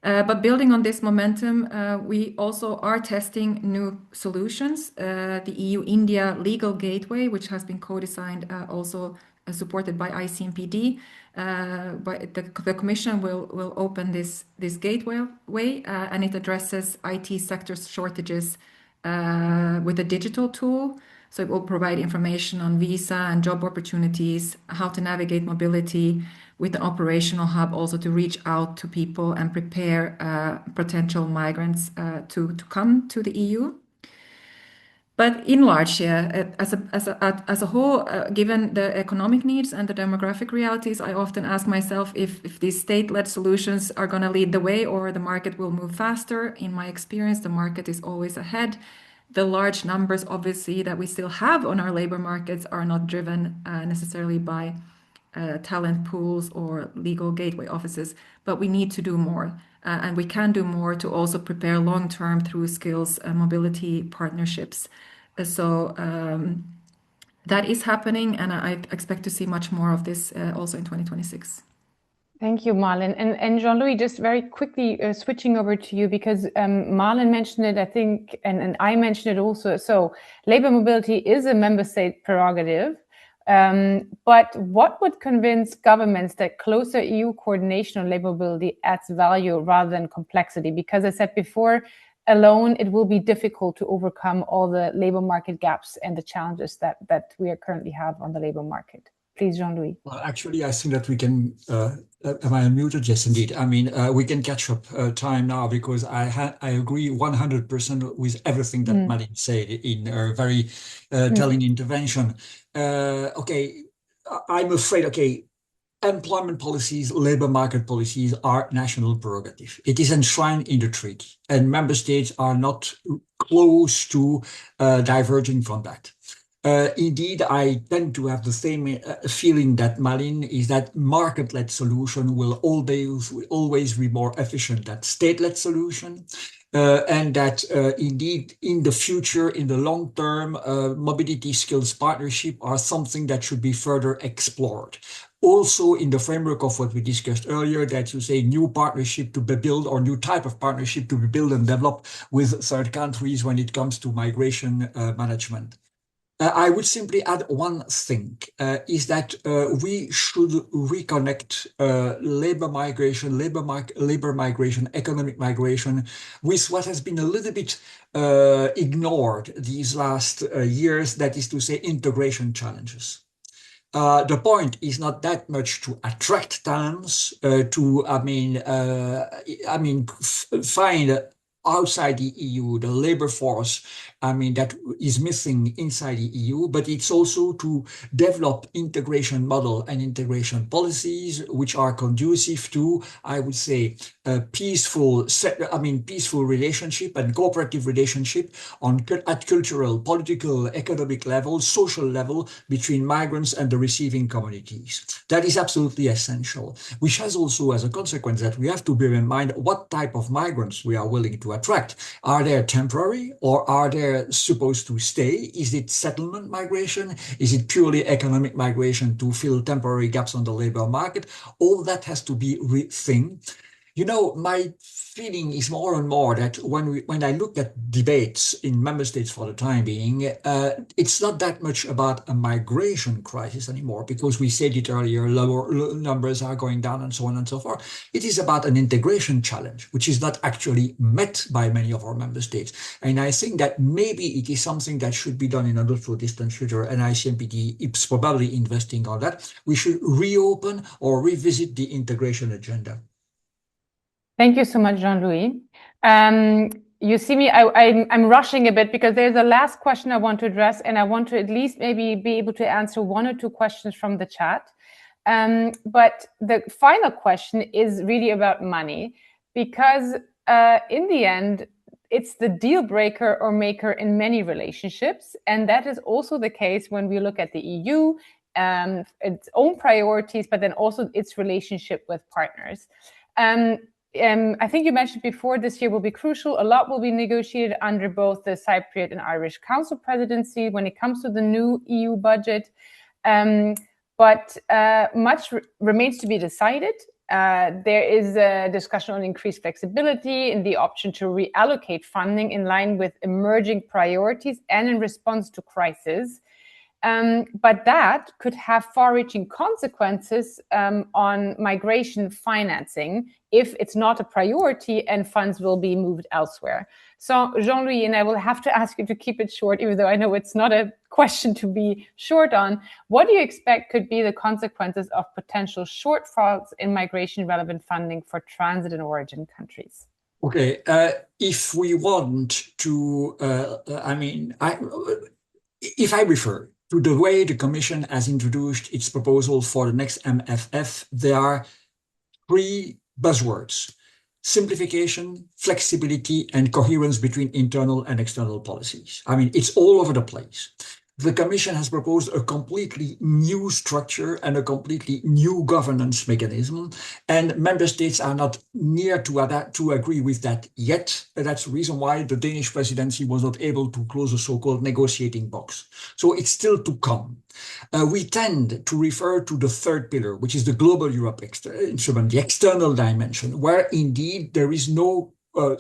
[SPEAKER 2] But building on this momentum, we also are testing new solutions. The EU-India legal gateway, which has been co-designed, also supported by ICMPD. But the Commission will open this gateway, and it addresses IT sector shortages with a digital tool. So it will provide information on visa and job opportunities, how to navigate mobility, with an operational hub also to reach out to people and prepare potential migrants to come to the EU. But in large, as a whole, given the economic needs and the demographic realities, I often ask myself if these state-led solutions are going to lead the way or the market will move faster. In my experience, the market is always ahead. The large numbers, obviously, that we still have on our labor markets are not driven necessarily by talent pools or legal gateway offices, but we need to do more. And we can do more to also prepare long-term through skills mobility partnerships. So that is happening, and I expect to see much more of this also in 2026.
[SPEAKER 1] Thank you, Malin. And Jean-Louis, just very quickly switching over to you, because Malin mentioned it, I think, and I mentioned it also. So labor mobility is a member state prerogative. But what would convince governments that closer EU coordination on labor mobility adds value rather than complexity? Because I said before, alone, it will be difficult to overcome all the labor market gaps and the challenges that we currently have on the labor market. Please, Jean-Louis.
[SPEAKER 3] Well, actually, I think that we can, am I unmuted? Yes, indeed. I mean, we can catch up time now, because I agree 100% with everything that Malin said in a very telling intervention. Okay, I'm afraid, okay, employment policies, labor market policies are national prerogative. It is enshrined in the treaty, and member states are not close to diverging from that. Indeed, I tend to have the same feeling that Malin, is that market-led solution will always be more efficient than state-led solution. And that indeed in the future, in the long term, mobility skills partnership are something that should be further explored. Also in the framework of what we discussed earlier, that you say new partnership to be built, or new type of partnership to be built and developed with third countries when it comes to migration management. I would simply add one thing, is that we should reconnect labor migration, economic migration with what has been a little bit ignored these last years, that is to say integration challenges. The point is not that much to attract talents, find outside the EU, the labor force, that is missing inside the EU, but it's also to develop integration model and integration policies which are conducive to, I would say, a peaceful relationship and cooperative relationship at cultural, political, economic level, social level between migrants and the receiving communities. That is absolutely essential, which has also as a consequence that we have to bear in mind what type of migrants we are willing to attract. Are they temporary or are they supposed to stay? Is it settlement migration? Is it purely economic migration to fill temporary gaps on the labor market? All that has to be rethink. My feeling is more and more that when I look at debates in member states for the time being, it's not that much about a migration crisis anymore, because we said it earlier, lower numbers are going down and so on and so forth. It is about an integration challenge, which is not actually met by many of our member states. And I think that maybe it is something that should be done in a not so distant future, and ICMPD is probably investing on that. We should reopen or revisit the integration agenda.
[SPEAKER 1] Thank you so much, Jean-Louis. You see me, I'm rushing a bit because there's a last question I want to address, and I want to at least maybe be able to answer one or two questions from the chat. But the final question is really about money, because in the end, it's the deal breaker or maker in many relationships. And that is also the case when we look at the EU, its own priorities, but then also its relationship with partners. I think you mentioned before, this year will be crucial. A lot will be negotiated under both the Cypriot and Irish Council presidency when it comes to the new EU budget. But much remains to be decided. There is a discussion on increased flexibility and the option to reallocate funding in line with emerging priorities and in response to crisis. But that could have far-reaching consequences on migration financing if it's not a priority and funds will be moved elsewhere. So Jean-Louis, and I will have to ask you to keep it short, even though I know it's not a question to be short on. What do you expect could be the consequences of potential shortfalls in migration-relevant funding for transit and origin countries?
[SPEAKER 3] Okay, if we want to, if I refer to the way the Commission has introduced its proposal for the next MFF, there are three buzzwords: simplification, flexibility, and coherence between internal and external policies. It's all over the place. The Commission has proposed a completely new structure and a completely new governance mechanism, and member states are not near to agree with that yet. That's the reason why the Danish presidency was not able to close a so-called negotiating box. So it's still to come. We tend to refer to the third pillar, which is the Global Europe instrument, the external dimension, where indeed there is no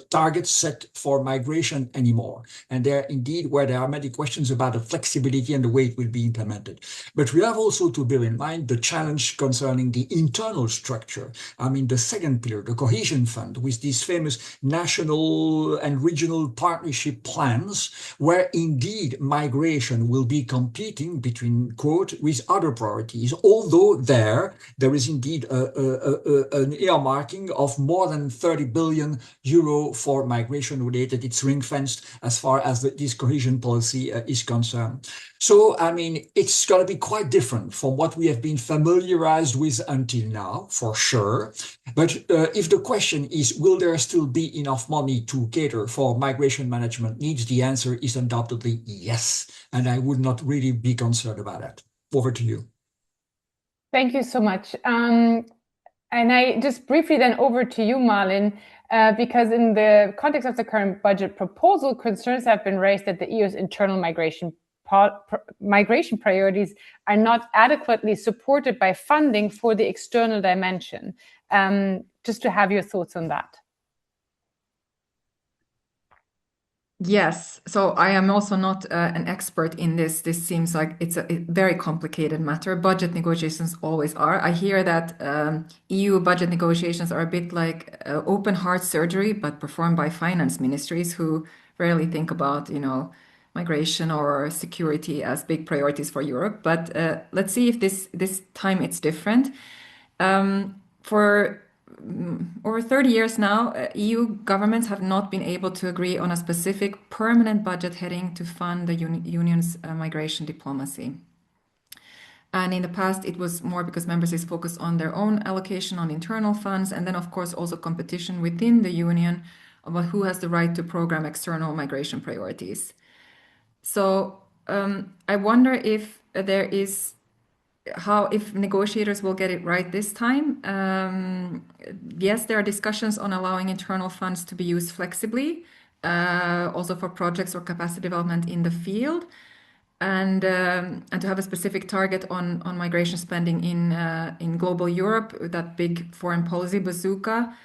[SPEAKER 3] targets set for migration anymore. And there indeed where there are many questions about the flexibility and the way it will be implemented. But we have also to bear in mind the challenge concerning the internal structure. The second pillar, the cohesion fund, with these famous national and regional partnership plans, where indeed migration will be competing between, quote, with other priorities, although there is indeed an earmarking of more than 30 billion euro for migration related. It's ring fenced as far as this cohesion policy is concerned. So, it's going to be quite different from what we have been familiarized with until now, for sure. But if the question is, will there still be enough money to cater for migration management needs? The answer is undoubtedly yes. And I would not really be concerned about that. Over to you.
[SPEAKER 1] Thank you so much. And I just briefly then over to you, Malin. Because in the context of the current budget proposal, concerns have been raised that the EU's internal migration priorities are not adequately supported by funding for the external dimension. Just to have your thoughts on that.
[SPEAKER 2] Yes, so I am also not an expert in this. This seems like it's a very complicated matter. Budget negotiations always are. I hear that EU budget negotiations are a bit like open heart surgery, but performed by finance ministries who rarely think about, migration or security as big priorities for Europe. But let's see if this time it's different. For over 30 years now, EU governments have not been able to agree on a specific permanent budget heading to fund the Union's migration diplomacy. And in the past, it was more because member states focused on their own allocation on internal funds, and then, of course, also competition within the Union about who has the right to program external migration priorities. So I wonder if there is if negotiators will get it right this time. Yes, there are discussions on allowing internal funds to be used flexibly, also for projects or capacity development in the field, and to have a specific target on migration spending in global Europe, that big foreign policy bazooka.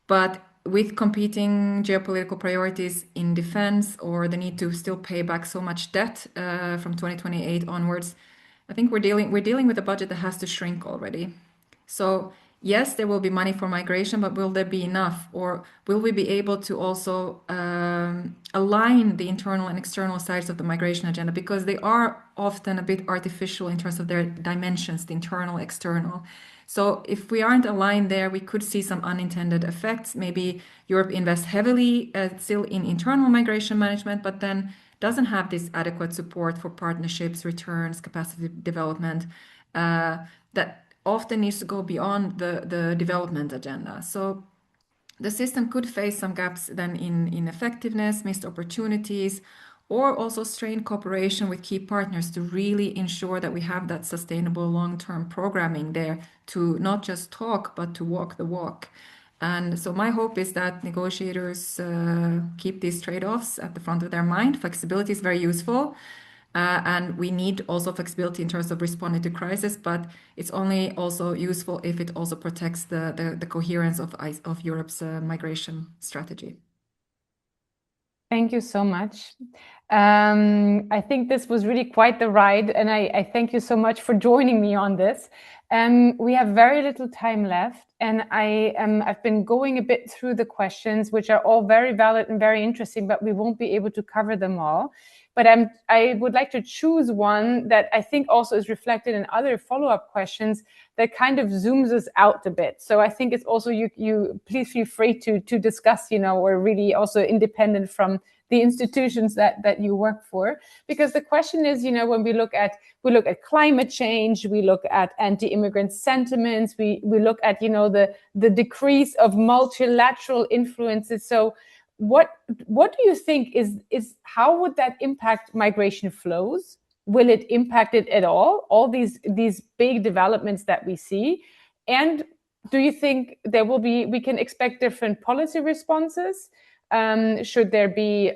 [SPEAKER 2] But with competing geopolitical priorities in defense or the need to still pay back so much debt from 2028 onwards, I think we're dealing with a budget that has to shrink already. So yes, there will be money for migration, but will there be enough, or will we be able to also align the internal and external sides of the migration agenda, because they are often a bit artificial in terms of their dimensions, the internal, external. So if we aren't aligned there, we could see some unintended effects. Maybe Europe invests heavily still in internal migration management, but then doesn't have this adequate support for partnerships, returns, capacity development that often needs to go beyond the development agenda. So the system could face some gaps then in effectiveness, missed opportunities, or also strained cooperation with key partners to really ensure that we have that sustainable long-term programming there to not just talk, but to walk the walk. And so my hope is that negotiators keep these trade-offs at the front of their mind. Flexibility is very useful. And we need also flexibility in terms of responding to crisis, but it's only also useful if it also protects the coherence of Europe's migration strategy.
[SPEAKER 1] Thank you so much. I think this was really quite the ride, and I thank you so much for joining me on this. We have very little time left, and I've been going a bit through the questions, which are all very valid and very interesting, but we won't be able to cover them all. But I would like to choose one that I think also is reflected in other follow-up questions that kind of zooms us out a bit. So I think it's also you please feel free to discuss, or really also independent from the institutions that you work for, because the question is, when we look at climate change, we look at anti-immigrant sentiments, we look at the decrease of multilateral influences. So what do you think is how would that impact migration flows? Will it impact it at all these big developments that we see? And do you think we can expect different policy responses? Should there be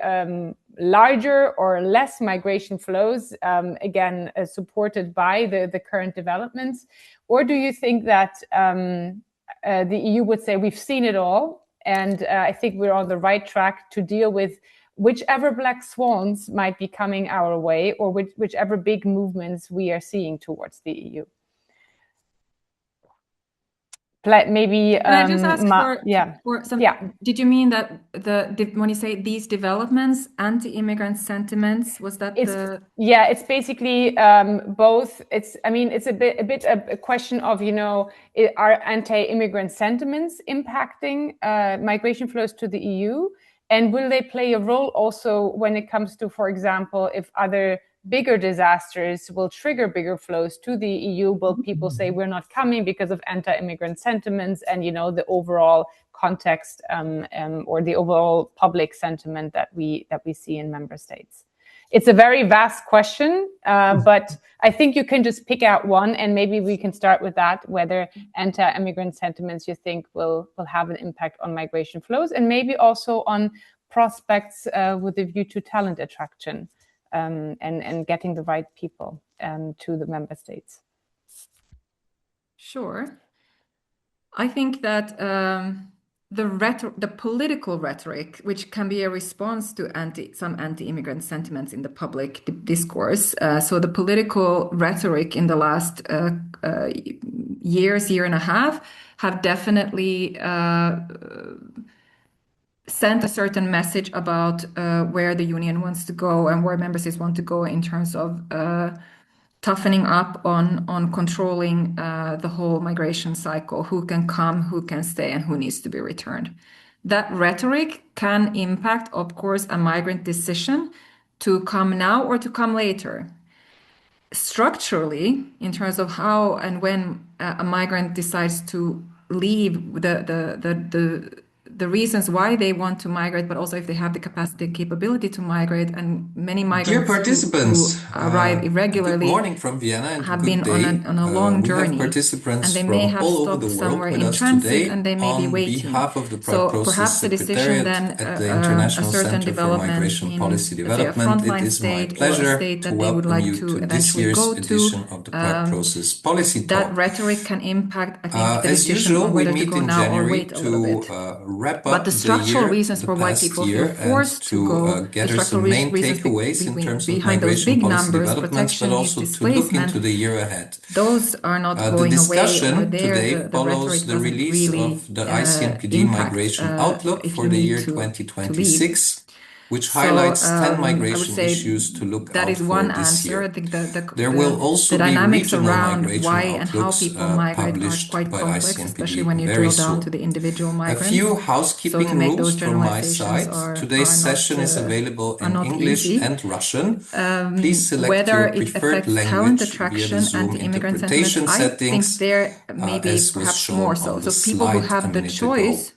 [SPEAKER 1] larger or less migration flows, again, supported by the current developments? Or do you think that the EU would say, we've seen it all, and I think we're on the right track to deal with whichever black swans might be coming our way, or whichever big movements we are seeing towards the EU? Maybe
[SPEAKER 2] can I just ask for some?
[SPEAKER 1] Yeah.
[SPEAKER 2] Did you mean that when you say these developments, anti-immigrant sentiments, was that
[SPEAKER 1] it's basically both. It's a question of are anti-immigrant sentiments impacting migration flows to the EU, and will they play a role also when it comes to, for example, if other bigger disasters will trigger bigger flows to the EU? Will people say we're not coming because of anti-immigrant sentiments and the overall context or the overall public sentiment that we see in member states? It's a very vast question, but I think you can just pick out one, and maybe we can start with that, whether anti-immigrant sentiments you think will have an impact on migration flows, and maybe also on prospects with a view to talent attraction. And getting the right people to the member states.
[SPEAKER 2] Sure. I think that the political rhetoric, which can be a response to some anti-immigrant sentiments in the public discourse. So the political rhetoric in the last year and a half, have definitely sent a certain message about where the Union wants to go and where member states want to go in terms of toughening up on controlling the whole migration cycle, who can come, who can stay, and who needs to be returned. That rhetoric can impact, of course, a migrant decision to come now or to come later. Structurally, in terms of how and when a migrant decides to leave, the reasons why they want to migrate, but also if they have the capacity and capability to migrate, and many migrants
[SPEAKER 4] Dear participants,
[SPEAKER 2] who arrive irregularly
[SPEAKER 4] good morning from Vienna and
[SPEAKER 2] have
[SPEAKER 4] good
[SPEAKER 2] been
[SPEAKER 4] day.
[SPEAKER 2] on a long
[SPEAKER 4] We
[SPEAKER 2] journey,
[SPEAKER 4] have participants
[SPEAKER 2] and they may
[SPEAKER 4] from
[SPEAKER 2] have
[SPEAKER 4] all over
[SPEAKER 2] stopped
[SPEAKER 4] the world
[SPEAKER 2] somewhere
[SPEAKER 4] with
[SPEAKER 2] in
[SPEAKER 4] us
[SPEAKER 2] transit,
[SPEAKER 4] today
[SPEAKER 2] and they may be
[SPEAKER 4] on
[SPEAKER 2] waiting.
[SPEAKER 4] behalf of the
[SPEAKER 2] So
[SPEAKER 4] Process
[SPEAKER 2] perhaps the decision
[SPEAKER 4] Secretariat
[SPEAKER 2] then
[SPEAKER 4] at the International
[SPEAKER 2] a certain
[SPEAKER 4] Center for
[SPEAKER 2] development
[SPEAKER 4] Migration
[SPEAKER 2] in,
[SPEAKER 4] Policy
[SPEAKER 2] let's say, a
[SPEAKER 4] Development. It
[SPEAKER 2] frontline
[SPEAKER 4] is my
[SPEAKER 2] state or a
[SPEAKER 4] pleasure
[SPEAKER 2] state
[SPEAKER 4] to
[SPEAKER 2] that they would
[SPEAKER 4] welcome
[SPEAKER 2] like
[SPEAKER 4] you
[SPEAKER 2] to
[SPEAKER 4] to this
[SPEAKER 2] eventually
[SPEAKER 4] year's
[SPEAKER 2] go to,
[SPEAKER 4] edition of the Prague Process Policy
[SPEAKER 2] that
[SPEAKER 4] Talk.
[SPEAKER 2] rhetoric can impact, I think, the
[SPEAKER 4] As
[SPEAKER 2] decision
[SPEAKER 4] usual,
[SPEAKER 2] on
[SPEAKER 4] we
[SPEAKER 2] whether to
[SPEAKER 4] meet
[SPEAKER 2] go
[SPEAKER 4] in
[SPEAKER 2] now or
[SPEAKER 4] January
[SPEAKER 2] wait a little bit.
[SPEAKER 4] to wrap
[SPEAKER 2] But
[SPEAKER 4] up
[SPEAKER 2] the structural reasons
[SPEAKER 4] the
[SPEAKER 2] for why
[SPEAKER 4] past
[SPEAKER 2] people
[SPEAKER 4] year
[SPEAKER 2] feel forced
[SPEAKER 4] and
[SPEAKER 2] to go,
[SPEAKER 4] to
[SPEAKER 2] the
[SPEAKER 4] gather
[SPEAKER 2] structural
[SPEAKER 4] some main
[SPEAKER 2] reasons
[SPEAKER 4] takeaways in terms of
[SPEAKER 2] behind those
[SPEAKER 4] migration
[SPEAKER 2] big
[SPEAKER 4] policy
[SPEAKER 2] numbers,
[SPEAKER 4] developments, but
[SPEAKER 2] protection needs,
[SPEAKER 4] also to look
[SPEAKER 2] displacement,
[SPEAKER 4] into the year ahead.
[SPEAKER 2] those are not
[SPEAKER 4] The
[SPEAKER 2] going away, or
[SPEAKER 4] discussion
[SPEAKER 2] there
[SPEAKER 4] today
[SPEAKER 2] the
[SPEAKER 4] follows
[SPEAKER 2] rhetoric
[SPEAKER 4] the
[SPEAKER 2] doesn't
[SPEAKER 4] release
[SPEAKER 2] really
[SPEAKER 4] of the ICMPD
[SPEAKER 2] impact
[SPEAKER 4] Migration Outlook
[SPEAKER 2] if
[SPEAKER 4] for
[SPEAKER 2] you
[SPEAKER 4] the
[SPEAKER 2] need
[SPEAKER 4] year
[SPEAKER 2] to leave.
[SPEAKER 4] 2026, which
[SPEAKER 2] So
[SPEAKER 4] highlights 10
[SPEAKER 2] I would
[SPEAKER 4] migration
[SPEAKER 2] say
[SPEAKER 4] issues to look
[SPEAKER 2] that
[SPEAKER 4] out
[SPEAKER 2] is
[SPEAKER 4] for
[SPEAKER 2] one
[SPEAKER 4] this
[SPEAKER 2] answer. I
[SPEAKER 4] year.
[SPEAKER 2] think
[SPEAKER 4] There will also
[SPEAKER 2] the
[SPEAKER 4] be
[SPEAKER 2] dynamics
[SPEAKER 4] regional
[SPEAKER 2] around
[SPEAKER 4] migration
[SPEAKER 2] why and how
[SPEAKER 4] outlooks
[SPEAKER 2] people migrate are
[SPEAKER 4] published
[SPEAKER 2] quite
[SPEAKER 4] by
[SPEAKER 2] complex, especially
[SPEAKER 4] ICMPD
[SPEAKER 2] when you
[SPEAKER 4] very
[SPEAKER 2] drill down to
[SPEAKER 4] soon.
[SPEAKER 2] the individual
[SPEAKER 4] A
[SPEAKER 2] migrants.
[SPEAKER 4] few
[SPEAKER 2] So
[SPEAKER 4] housekeeping
[SPEAKER 2] to make
[SPEAKER 4] rules
[SPEAKER 2] those
[SPEAKER 4] from my
[SPEAKER 2] generalizations
[SPEAKER 4] side. Today's session is available in
[SPEAKER 2] not
[SPEAKER 4] English
[SPEAKER 2] easy.
[SPEAKER 4] and Russian. Please select
[SPEAKER 2] Whether
[SPEAKER 4] your
[SPEAKER 2] it
[SPEAKER 4] preferred
[SPEAKER 2] affects talent
[SPEAKER 4] language via the
[SPEAKER 2] attraction,
[SPEAKER 4] Zoom
[SPEAKER 2] anti-immigrant sentiments,
[SPEAKER 4] interpretation
[SPEAKER 2] I think
[SPEAKER 4] settings,
[SPEAKER 2] there maybe
[SPEAKER 4] as was
[SPEAKER 2] perhaps
[SPEAKER 4] shown
[SPEAKER 2] more so.
[SPEAKER 4] on the
[SPEAKER 2] So people who
[SPEAKER 4] slide a
[SPEAKER 2] have the
[SPEAKER 4] minute
[SPEAKER 2] choice
[SPEAKER 4] ago.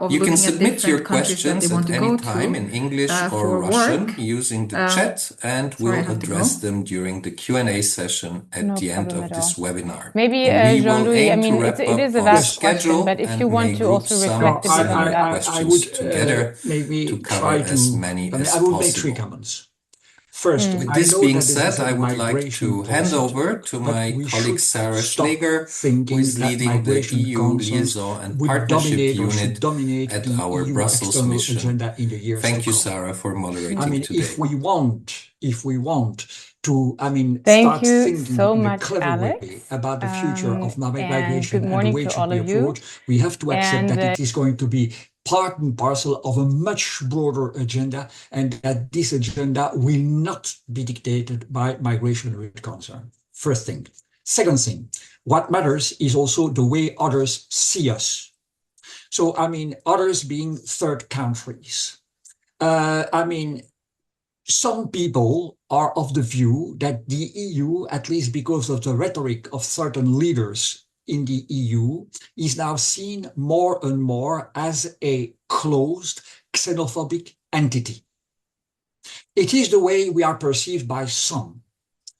[SPEAKER 2] of
[SPEAKER 4] You can
[SPEAKER 2] looking at
[SPEAKER 4] submit your
[SPEAKER 2] different countries that they
[SPEAKER 4] questions
[SPEAKER 2] want
[SPEAKER 4] at
[SPEAKER 2] to
[SPEAKER 4] any
[SPEAKER 2] go
[SPEAKER 4] time in English or
[SPEAKER 2] for
[SPEAKER 4] Russian
[SPEAKER 2] work.
[SPEAKER 4] using the chat, and
[SPEAKER 2] Sorry, I
[SPEAKER 4] we'll
[SPEAKER 2] have to
[SPEAKER 4] address
[SPEAKER 2] go.
[SPEAKER 4] them during the Q&A session at
[SPEAKER 1] No
[SPEAKER 4] the end
[SPEAKER 1] problem
[SPEAKER 4] of
[SPEAKER 1] at
[SPEAKER 4] this
[SPEAKER 1] all.
[SPEAKER 4] webinar.
[SPEAKER 1] Maybe,
[SPEAKER 4] We will
[SPEAKER 1] Jean-Louis, I
[SPEAKER 4] aim to
[SPEAKER 1] mean,
[SPEAKER 4] wrap
[SPEAKER 1] it
[SPEAKER 4] up
[SPEAKER 1] is a
[SPEAKER 4] on
[SPEAKER 1] vast question,
[SPEAKER 4] schedule
[SPEAKER 1] but if you
[SPEAKER 4] and
[SPEAKER 1] want
[SPEAKER 4] may
[SPEAKER 1] to
[SPEAKER 4] group
[SPEAKER 1] also
[SPEAKER 4] some
[SPEAKER 1] reflect a bit on
[SPEAKER 4] similar
[SPEAKER 1] that.
[SPEAKER 3] I would
[SPEAKER 4] questions together
[SPEAKER 3] maybe
[SPEAKER 4] to cover
[SPEAKER 3] try
[SPEAKER 4] as
[SPEAKER 3] to,
[SPEAKER 4] many
[SPEAKER 3] I mean,
[SPEAKER 4] as
[SPEAKER 3] I would make three
[SPEAKER 4] possible.
[SPEAKER 3] comments. First,
[SPEAKER 4] With
[SPEAKER 3] I
[SPEAKER 4] this
[SPEAKER 3] know
[SPEAKER 4] being
[SPEAKER 3] that this
[SPEAKER 4] said,
[SPEAKER 3] is a
[SPEAKER 4] I would like
[SPEAKER 3] migration
[SPEAKER 4] to hand
[SPEAKER 3] policy
[SPEAKER 4] over
[SPEAKER 3] talk,
[SPEAKER 4] to
[SPEAKER 3] but
[SPEAKER 4] my
[SPEAKER 3] we
[SPEAKER 4] colleague
[SPEAKER 3] should
[SPEAKER 4] Sarah
[SPEAKER 3] stop
[SPEAKER 4] Schleger, who
[SPEAKER 3] thinking
[SPEAKER 4] is
[SPEAKER 3] that
[SPEAKER 4] leading the
[SPEAKER 3] migration
[SPEAKER 4] EU
[SPEAKER 3] concerns
[SPEAKER 4] Liaison and
[SPEAKER 3] would
[SPEAKER 4] Partnership
[SPEAKER 3] dominate or should
[SPEAKER 4] Unit
[SPEAKER 3] dominate
[SPEAKER 4] at
[SPEAKER 3] the
[SPEAKER 4] our
[SPEAKER 3] EU
[SPEAKER 4] Brussels
[SPEAKER 3] external
[SPEAKER 4] mission.
[SPEAKER 3] agenda in the years
[SPEAKER 4] Thank
[SPEAKER 3] to
[SPEAKER 4] you,
[SPEAKER 3] come.
[SPEAKER 4] Sarah, for
[SPEAKER 3] I
[SPEAKER 4] moderating
[SPEAKER 3] mean,
[SPEAKER 4] today.
[SPEAKER 3] if we want to, I mean,
[SPEAKER 1] Thank
[SPEAKER 3] start
[SPEAKER 1] you
[SPEAKER 3] thinking
[SPEAKER 1] so
[SPEAKER 3] in a
[SPEAKER 1] much,
[SPEAKER 3] clever way
[SPEAKER 1] Alex.
[SPEAKER 3] about the future of
[SPEAKER 1] And
[SPEAKER 3] migration
[SPEAKER 1] good
[SPEAKER 3] and the
[SPEAKER 1] morning
[SPEAKER 3] way it
[SPEAKER 1] to
[SPEAKER 3] should
[SPEAKER 1] all
[SPEAKER 3] be
[SPEAKER 1] of you.
[SPEAKER 3] approached, we have to accept
[SPEAKER 1] And
[SPEAKER 3] that it is going to be part and parcel of a much broader agenda, and that this agenda will not be dictated by migration with concern. First thing. Second thing, what matters is also the way others see us. So, I mean, others being third countries. I mean, some people are of the view that the EU, at least because of the rhetoric of certain leaders in the EU, is now seen more and more as a closed, xenophobic entity. It is the way we are perceived by some.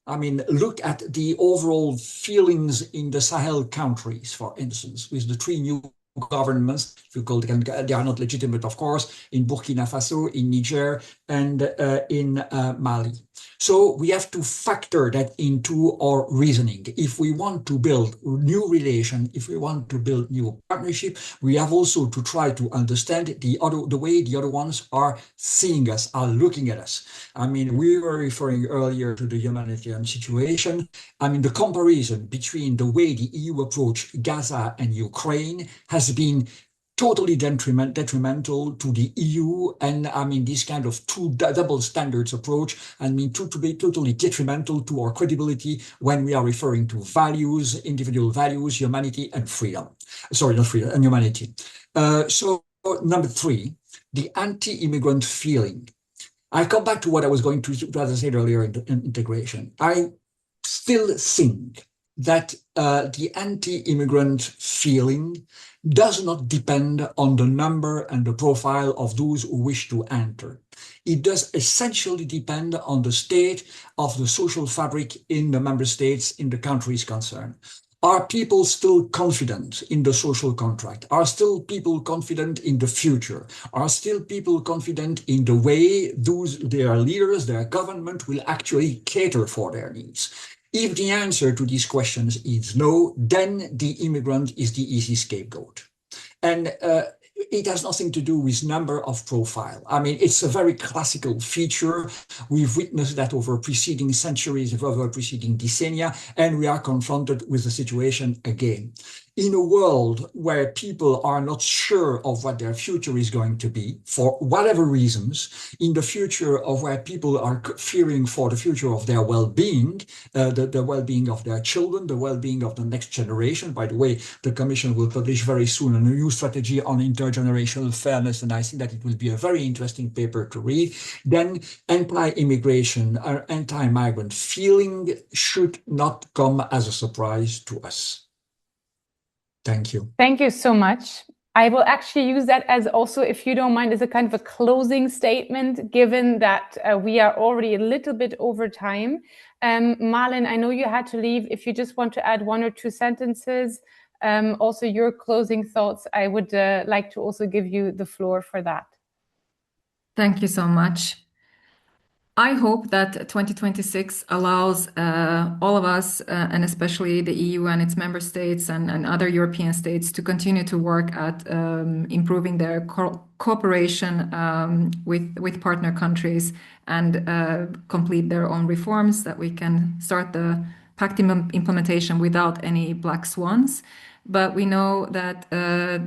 [SPEAKER 3] I mean, look at the overall feelings in the Sahel countries, for instance, with the three new governments, if you call them, they are not legitimate, of course, in Burkina Faso, in Niger, and in Mali. So we have to factor that into our reasoning. If we want to build new relation, if we want to build new partnership, we have also to try to understand the way the other ones are seeing us, are looking at us. I mean, we were referring earlier to the humanitarian situation. I mean, the comparison between the way the EU approached Gaza and Ukraine has been totally detrimental to the EU, and I mean this kind of double standards approach, I mean to be totally detrimental to our credibility when we are referring to values, individual values, humanity and freedom. Sorry, not freedom, and humanity. So number three, the anti-immigrant feeling. I come back to what I was going to, as I said earlier, in integration. I still think that the anti-immigrant feeling does not depend on the number and the profile of those who wish to enter. It does essentially depend on the state of the social fabric in the member states, in the countries concerned. Are people still confident in the social contract? Are still people confident in the future? Are still people confident in the way their leaders, their government will actually cater for their needs? If the answer to these questions is no, then the immigrant is the easy scapegoat. And it has nothing to do with number of profile. I mean, it's a very classical feature. We've witnessed that over preceding centuries, over preceding decennia, and we are confronted with the situation again. in a world where people are not sure of what their future is going to be, for whatever reasons, in the future of where people are fearing for the future of their well-being, the well-being of their children, the well-being of the next generation. By the way, the Commission will publish very soon a new strategy on intergenerational fairness, and I think that it will be a very interesting paper to read. Then anti-immigration or anti-migrant feeling should not come as a surprise to us. Thank you.
[SPEAKER 1] Thank you so much. I will actually use that as also, if you don't mind, as a kind of a closing statement, given that we are already a little bit over time. Malin, I know you had to leave. If you just want to add 1 or 2 sentences, also your closing thoughts, I would like to also give you the floor for that.
[SPEAKER 2] Thank you so much. I hope that 2026 allows all of us, and especially the EU and its member states and other European states, to continue to work at improving their cooperation with partner countries and complete their own reforms, that we can start the pact implementation without any black swans. But we know that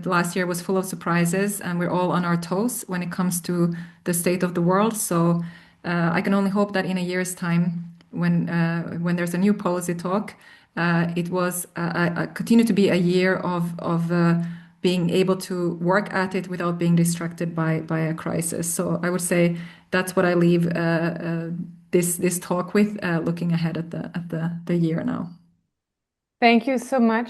[SPEAKER 2] last year was full of surprises, and we're all on our toes when it comes to the state of the world. So I can only hope that in a year's time, when there's a new policy talk, it was continue to be a year of being able to work at it without being distracted by a crisis. So I would say that's what I leave this talk with, looking ahead at the year now.
[SPEAKER 1] Thank you so much.